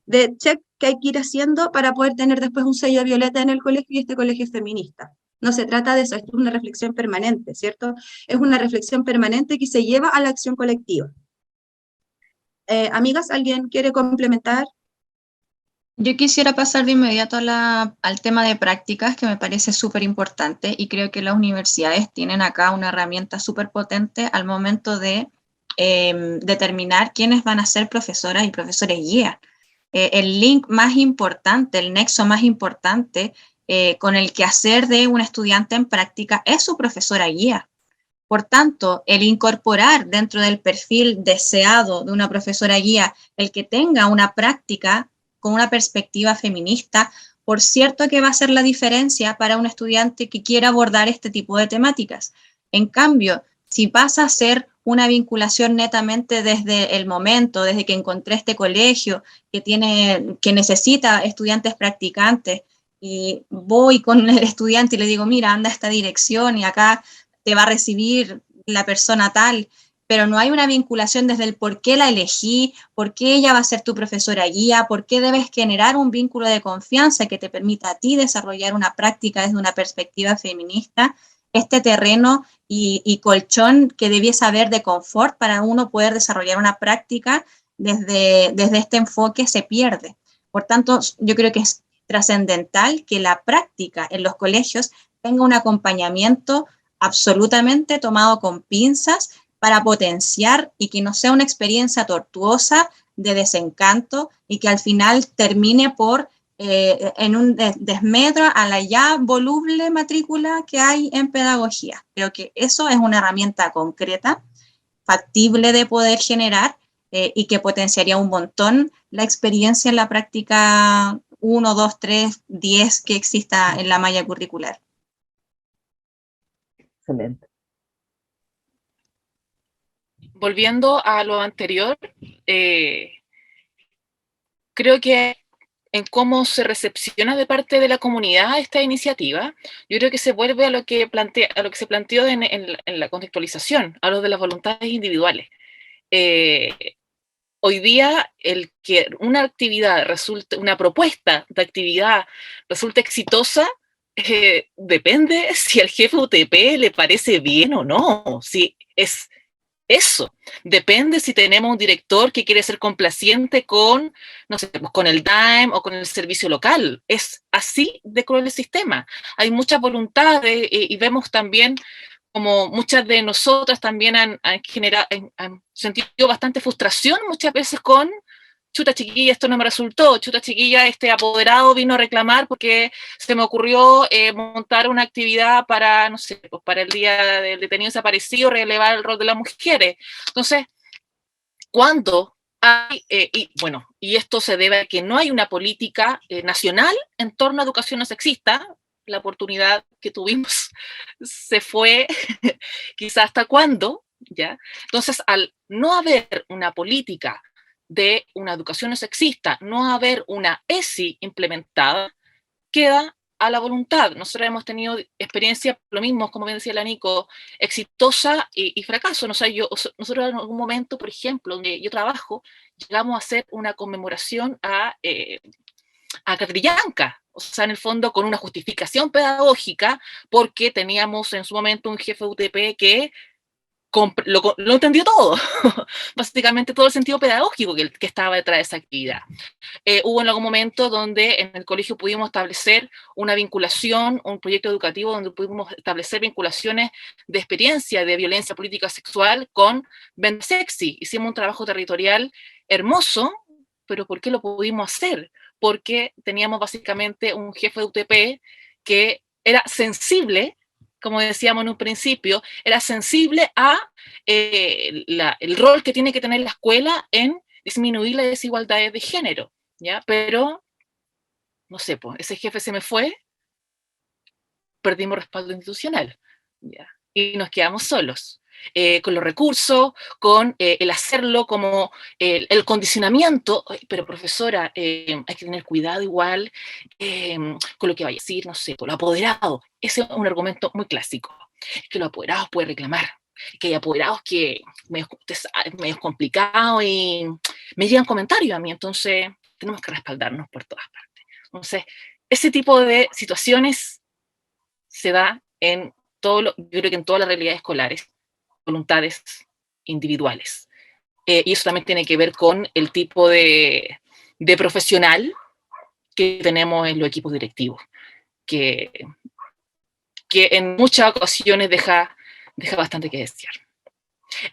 de check que hay que ir haciendo para poder tener después un sello violeta en el colegio y este colegio es feminista. No se trata de eso, es una reflexión permanente, ¿cierto? Es una reflexión permanente que se lleva a la acción colectiva. Amigas, ¿alguien quiere complementar? Yo quisiera pasar de inmediato al tema de prácticas, que me parece súper importante, y creo que las universidades tienen acá una herramienta súper potente al momento de determinar quiénes van a ser profesoras y profesores guía. El link más importante, el nexo más importante con el quehacer de un estudiante en práctica es su profesora guía. Por tanto, el incorporar dentro del perfil deseado de una profesora guía el que tenga una práctica con una perspectiva feminista, por cierto que va a hacer la diferencia para un estudiante que quiera abordar este tipo de temáticas. En cambio, si pasa a ser una vinculación netamente desde el momento, desde que encontré este colegio que necesita estudiantes practicantes, y voy con el estudiante y le digo, mira, anda a esta dirección y acá te va a recibir la persona tal, pero no hay una vinculación desde el por qué la elegí, por qué ella va a ser tu profesora guía, por qué debes generar un vínculo de confianza que te permita a ti desarrollar una práctica desde una perspectiva feminista. Este terreno y colchón que debiese haber de confort para uno poder desarrollar una práctica desde este enfoque se pierde. Por tanto, yo creo que es trascendental que la práctica en los colegios tenga un acompañamiento absolutamente tomado con pinzas para potenciar y que no sea una experiencia tortuosa de desencanto y que al final termine por en un desmedro a la ya voluble matrícula que hay en pedagogía. Creo que eso es una herramienta concreta, factible de poder generar y que potenciaría un montón la experiencia en la práctica 1, 2, 3, 10 que exista en la malla curricular. Excelente. Volviendo a lo anterior, creo que en cómo se recepciona de parte de la comunidad esta iniciativa, yo creo que se vuelve a lo que se planteó en la contextualización, a lo de las voluntades individuales. Hoy día, el que una actividad resulte, una propuesta de actividad resulte exitosa, depende si al jefe UTP le parece bien o no, si es eso. Depende si tenemos un director que quiere ser complaciente con, no sé, con el DAEM o con el servicio local. Es así de cruel el sistema. Hay muchas voluntades y vemos también como muchas de nosotras también han sentido bastante frustración muchas veces con chuta chiquilla, esto no me resultó, chuta chiquilla, este apoderado vino a reclamar porque se me ocurrió montar una actividad para, no sé, pues para el día del detenido desaparecido, relevar el rol de las mujeres. Entonces, cuando hay, y esto se debe a que no hay una política nacional en torno a educación no sexista, la oportunidad que tuvimos se fue, quizás hasta cuándo, ¿ya? Entonces, al no haber una política de una educación no sexista, no haber una ESI implementada, queda a la voluntad. Nosotros hemos tenido experiencia, lo mismo, como bien decía la Nico, exitosa y fracaso. Nosotros en algún momento, por ejemplo, donde yo trabajo, llegamos a hacer una conmemoración a Catrillanca, o sea, en el fondo con una justificación pedagógica, porque teníamos en su momento un jefe de UTP que lo entendió todo, básicamente todo el sentido pedagógico que estaba detrás de esa actividad. Hubo en algún momento donde en el colegio pudimos establecer una vinculación, un proyecto educativo donde pudimos establecer vinculaciones de experiencia de violencia política sexual con Venda Sexy. Hicimos un trabajo territorial hermoso, pero ¿por qué lo pudimos hacer? Porque teníamos básicamente un jefe de UTP que era sensible, como decíamos en un principio, era sensible a el rol que tiene que tener la escuela en disminuir las desigualdades de género, ¿ya? Pero, no sé, pues, ese jefe se me fue, perdimos respaldo institucional, ¿ya? y nos quedamos solos. Con los recursos, con el hacerlo como el condicionamiento, pero profesora, hay que tener cuidado igual con lo que vaya a decir, no sé, con lo apoderado. Ese es un argumento muy clásico, que los apoderados pueden reclamar, que hay apoderados que medio complicado y me llegan comentarios a mí, entonces tenemos que respaldarnos por todas partes. Entonces, ese tipo de situaciones se da en yo creo que en todas las realidades escolares, voluntades individuales. Y eso también tiene que ver con el tipo de profesional que tenemos en los equipos directivos, que en muchas ocasiones deja bastante que desear.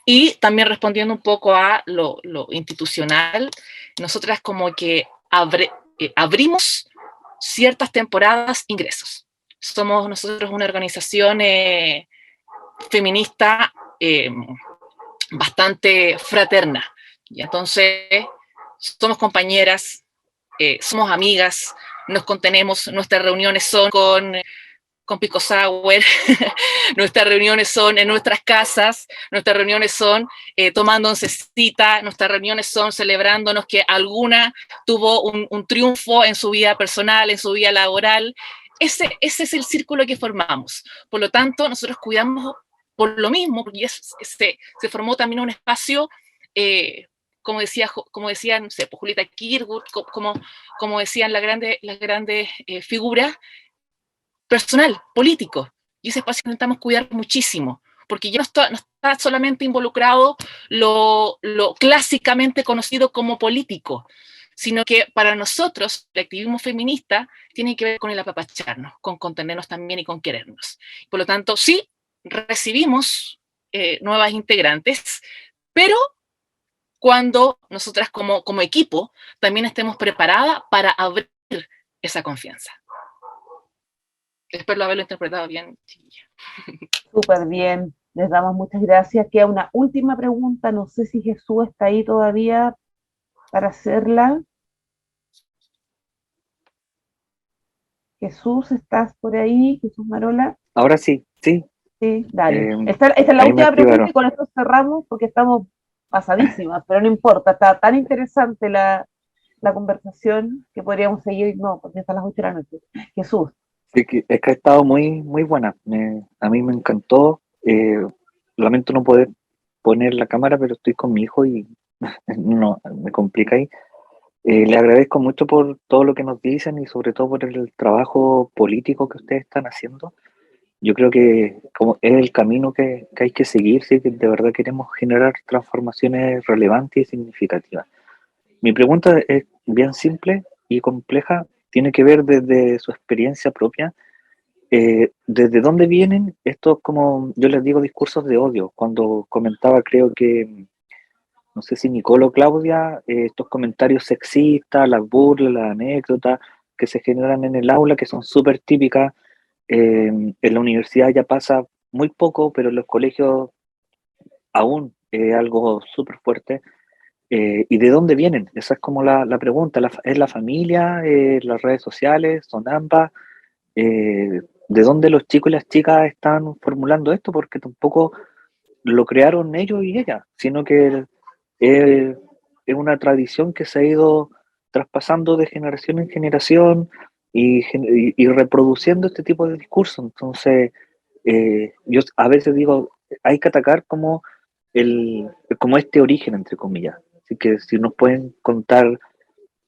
Y también respondiendo un poco a lo institucional, nosotras como que abrimos ciertas temporadas ingresos. Somos nosotros una organización feminista bastante fraterna. Y entonces somos compañeras, somos amigas, nos contenemos, nuestras reuniones son con Pico Sour, nuestras reuniones son en nuestras casas, nuestras reuniones son tomando oncecita, nuestras reuniones son celebrándonos que alguna tuvo un triunfo en su vida personal, en su vida laboral. Ese es el círculo que formamos. Por lo tanto, nosotros cuidamos por lo mismo, porque se formó también un espacio, como decía, no sé, pues Julieta Kirchhoff, como decían las grandes figuras, personal, político, y ese espacio intentamos cuidar muchísimo, porque ya no está solamente involucrado lo clásicamente conocido como político, sino que para nosotros el activismo feminista tiene que ver con el apapacharnos, con contenernos también y con querernos. Por lo tanto, sí, recibimos nuevas integrantes, pero cuando nosotras como equipo también estemos preparadas para abrir esa confianza. Espero haberlo interpretado bien, chiquilla. Súper bien, les damos muchas gracias. Queda una última pregunta, no sé si Jesús está ahí todavía para hacerla. Jesús, ¿estás por ahí? Jesús Marola. Ahora sí, sí. Sí, dale. Esta es la última pregunta y con esto cerramos porque estamos pasadísimas, pero no importa, está tan interesante la conversación que podríamos seguir, no, porque hasta las 8 de la noche. Jesús. Sí, es que ha estado muy, muy buena. A mí me encantó. Lamento no poder poner la cámara, pero estoy con mi hijo y no, me complica ahí. Le agradezco mucho por todo lo que nos dicen y sobre todo por el trabajo político que ustedes están haciendo. Yo creo que como es el camino que hay que seguir, si de verdad queremos generar transformaciones relevantes y significativas. Mi pregunta es bien simple y compleja, tiene que ver desde su experiencia propia. ¿Desde dónde vienen estos, como yo les digo, discursos de odio? Cuando comentaba, creo que, no sé si Nicole o Claudia, estos comentarios sexistas, las burlas, las anécdotas que se generan en el aula, que son súper típicas. En la universidad ya pasa muy poco, pero en los colegios aún es algo súper fuerte. ¿Y de dónde vienen? Esa es como la pregunta. ¿Es la familia? ¿Las redes sociales? ¿Son ambas? ¿De dónde los chicos y las chicas están formulando esto? Porque tampoco lo crearon ellos y ellas, sino que es una tradición que se ha ido traspasando de generación en generación y reproduciendo este tipo de discurso. Entonces, yo a veces digo, hay que atacar como este origen, entre comillas. Así que si nos pueden contar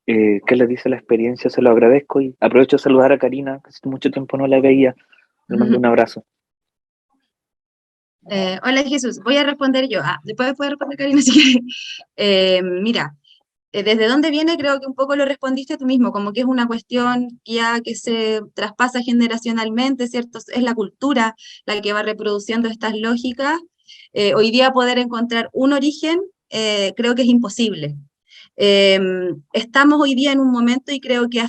qué les dice la experiencia, se lo agradezco y aprovecho de saludar a Karina, que hace mucho tiempo no la veía. Le mando un abrazo. Hola Jesús, voy a responder yo. Después puede responder Karina si quiere. Mira, ¿desde dónde viene? Creo que un poco lo respondiste tú mismo, como que es una cuestión ya que se traspasa generacionalmente, ¿cierto? Es la cultura la que va reproduciendo estas lógicas. Hoy día poder encontrar un origen creo que es imposible. Estamos hoy día en un momento y creo que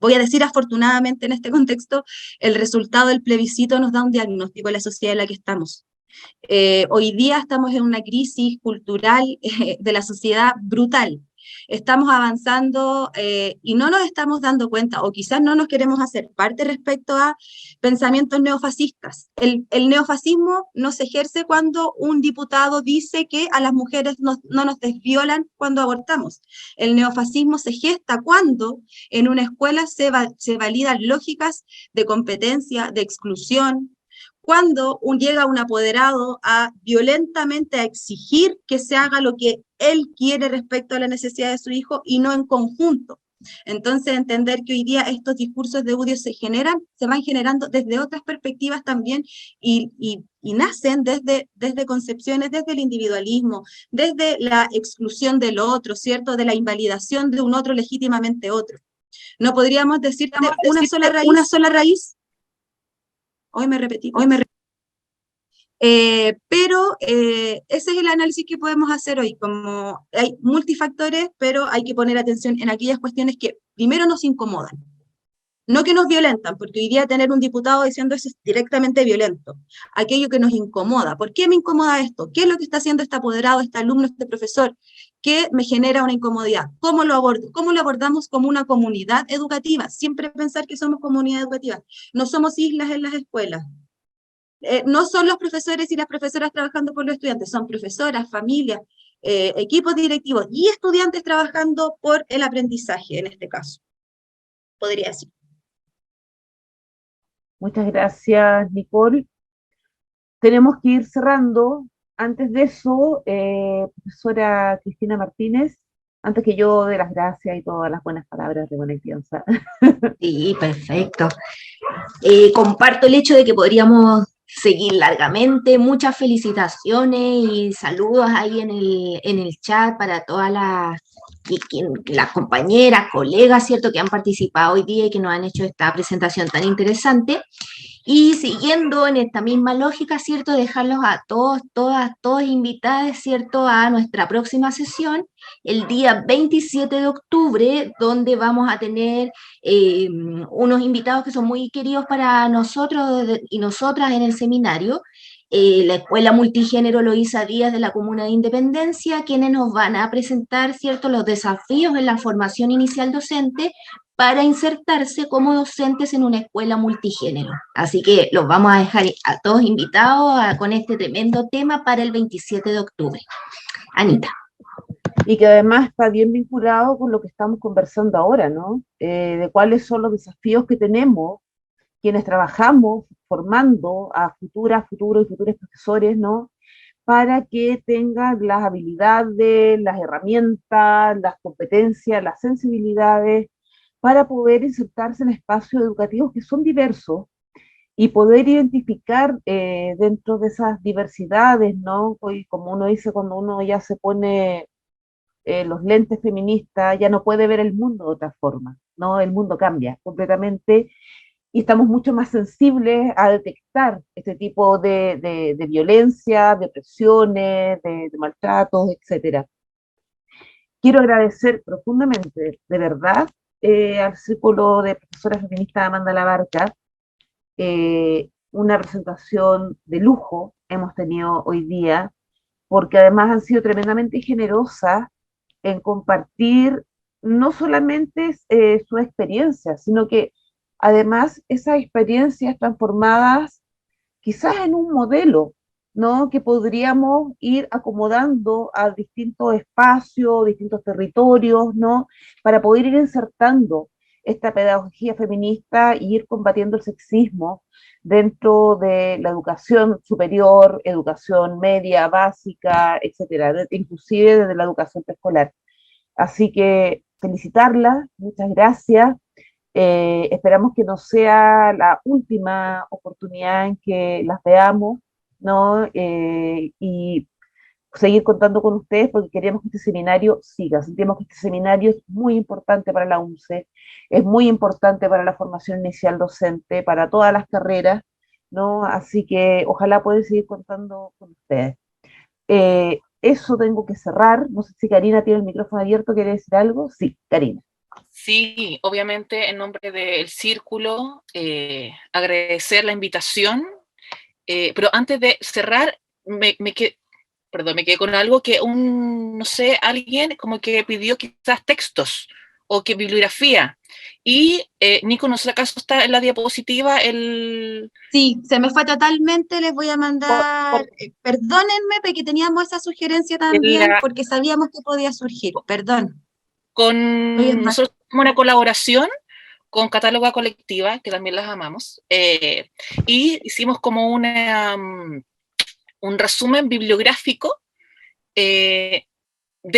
voy a decir afortunadamente en este contexto, el resultado del plebiscito nos da un diagnóstico de la sociedad en la que estamos. Hoy día estamos en una crisis cultural de la sociedad brutal. estamos avanzando y no nos estamos dando cuenta, o quizás no nos queremos hacer parte respecto a pensamientos neofascistas. El neofascismo no se ejerce cuando un diputado dice que a las mujeres no nos desviolan cuando abortamos. El neofascismo se gesta cuando en una escuela se validan lógicas de competencia, de exclusión, cuando llega un apoderado a violentamente a exigir que se haga lo que él quiere respecto a la necesidad de su hijo y no en conjunto. Entonces, entender que hoy día estos discursos de odio se van generando desde otras perspectivas también y nacen desde concepciones, desde el individualismo, desde la exclusión del otro, ¿cierto? De la invalidación de un otro legítimamente otro. No podríamos decirte una sola raíz. Hoy me repetí. Pero ese es el análisis que podemos hacer hoy, como hay multifactores, pero hay que poner atención en aquellas cuestiones que primero nos incomodan, no que nos violentan, porque hoy día tener un diputado diciendo eso es directamente violento, aquello que nos incomoda. ¿Por qué me incomoda esto? ¿Qué es lo que está haciendo este apoderado, este alumno, este profesor? ¿Qué me genera una incomodidad? ¿Cómo lo abordo? ¿Cómo lo abordamos como una comunidad educativa? Siempre pensar que somos comunidad educativa, no somos islas en las escuelas. No son los profesores y las profesoras trabajando por los estudiantes, son profesoras, familias, equipos directivos y estudiantes trabajando por el aprendizaje, en este caso, podría decir. Muchas gracias, Nicole. Tenemos que ir cerrando. Antes de eso, profesora Cristina Martínez, antes que yo dé las gracias y todas las buenas palabras de buena crianza. Sí, perfecto. Comparto el hecho de que podríamos seguir largamente. Muchas felicitaciones y saludos ahí en el chat para todas las compañeras, colegas, ¿cierto?, que han participado hoy día y que nos han hecho esta presentación tan interesante. Y siguiendo en esta misma lógica, ¿cierto?, dejarlos a todos, todas invitadas, ¿cierto?, a nuestra próxima sesión, el día 27 de octubre, donde vamos a tener unos invitados que son muy queridos para nosotros y nosotras en el seminario, la Escuela Multigénero Loíza Díaz de la Comuna de Independencia, quienes nos van a presentar, ¿cierto?, los desafíos en la formación inicial docente para insertarse como docentes en una escuela multigénero. Así que los vamos a dejar a todos invitados con este tremendo tema para el 27 de octubre. Anita. Y que además está bien vinculado con lo que estamos conversando ahora, ¿no? De cuáles son los desafíos que tenemos quienes trabajamos formando a futuros y futuros profesores, ¿no?, para que tengan las habilidades, las herramientas, las competencias, las sensibilidades, para poder insertarse en espacios educativos que son diversos y poder identificar dentro de esas diversidades, ¿no? Y como uno dice, cuando uno ya se pone los lentes feministas, ya no puede ver el mundo de otra forma, ¿no? El mundo cambia completamente y estamos mucho más sensibles a detectar este tipo de violencia, de presiones, de maltratos, etc. Quiero agradecer profundamente, de verdad, al Círculo de Profesoras Feministas Amanda Labarca, una presentación de lujo hemos tenido hoy día, porque además han sido tremendamente generosas en compartir no solamente su experiencia, sino que además esas experiencias transformadas quizás en un modelo, ¿no?, que podríamos ir acomodando a distintos espacios, distintos territorios, ¿no?, para poder ir insertando esta pedagogía feminista y ir combatiendo el sexismo dentro de la educación superior, educación media, básica, etcétera, inclusive desde la educación preescolar. Así que felicitarlas, muchas gracias. Esperamos que no sea la última oportunidad en que las veamos, ¿no? Y seguir contando con ustedes porque queremos que este seminario siga. Sentimos que este seminario es muy importante para la UNCE, es muy importante para la formación inicial docente, para todas las carreras, ¿no? Así que ojalá puedan seguir contando con ustedes. Eso tengo que cerrar. No sé si Karina tiene el micrófono abierto, ¿quiere decir algo? Sí, Karina. Sí, obviamente en nombre del Círculo, agradecer la invitación, pero antes de cerrar, perdón, me quedé con algo que no sé, alguien como que pidió quizás textos o que bibliografía. Y Nico, no sé acaso está en la diapositiva Sí, se me fue totalmente, les voy a mandar, perdónenme, porque teníamos esa sugerencia también, porque sabíamos que podía surgir, perdón. Nosotros tenemos una colaboración con Catáloga Colectiva, que también las amamos, y hicimos como un resumen bibliográfico de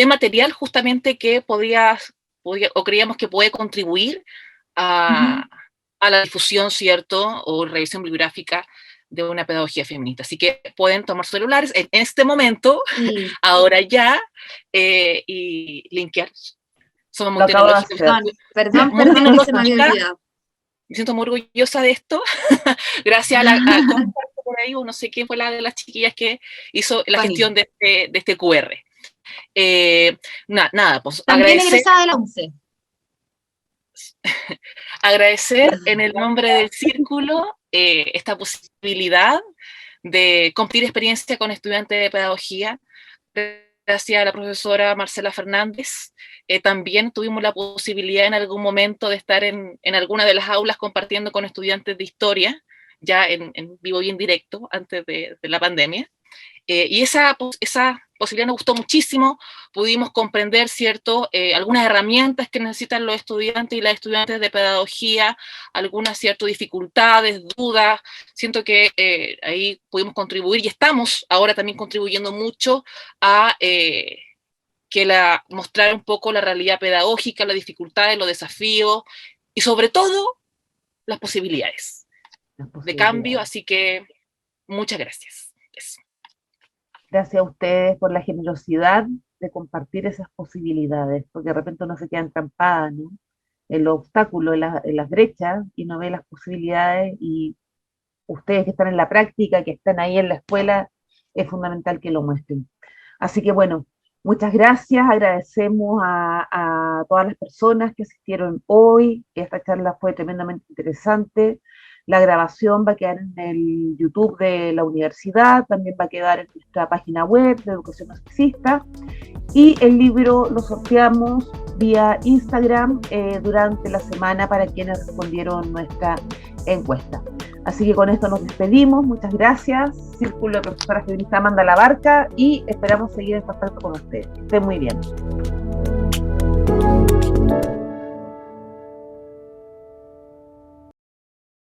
material justamente que podía o creíamos que puede contribuir a la difusión, ¿cierto? O revisión bibliográfica de una pedagogía feminista. Así que pueden tomar sus celulares en este momento, ahora ya, y linkear. Somos muy tecnológicos. Perdón, se me había olvidado. Me siento muy orgullosa de esto. Gracias a por ahí, o no sé quién fue la de las chiquillas que hizo la gestión de este QR. Nada, pues también egresada de la UNCE. Agradecer en el nombre del círculo esta posibilidad de compartir experiencia con estudiantes de pedagogía. Gracias a la profesora Marcela Fernández. También tuvimos la posibilidad en algún momento de estar en alguna de las aulas compartiendo con estudiantes de historia, ya en vivo y en directo, antes de la pandemia. Y esa posibilidad nos gustó muchísimo. Pudimos comprender, ¿cierto?, algunas herramientas que necesitan los estudiantes y las estudiantes de pedagogía, algunas, ¿cierto?, dificultades, dudas. Siento que ahí pudimos contribuir y estamos ahora también contribuyendo mucho a mostrar un poco la realidad pedagógica, las dificultades, los desafíos y sobre todo las posibilidades de cambio. Así que muchas gracias. Eso. Gracias a ustedes por la generosidad de compartir esas posibilidades, porque de repente uno se queda entrampada, ¿no?, en los obstáculos, en las brechas, y no ve las posibilidades, y ustedes que están en la práctica, que están ahí en la escuela, es fundamental que lo muestren. Así que bueno, muchas gracias, agradecemos a todas las personas que asistieron hoy. Esta charla fue tremendamente interesante. La grabación va a quedar en el YouTube de la universidad, también va a quedar en nuestra página web de Educación No Sexista, y el libro lo sorteamos vía Instagram durante la semana para quienes respondieron nuestra encuesta. Así que con esto nos despedimos, muchas gracias, Círculo de Profesoras Feministas Amanda La Barca, y esperamos seguir en contacto con ustedes. Que estén muy bien.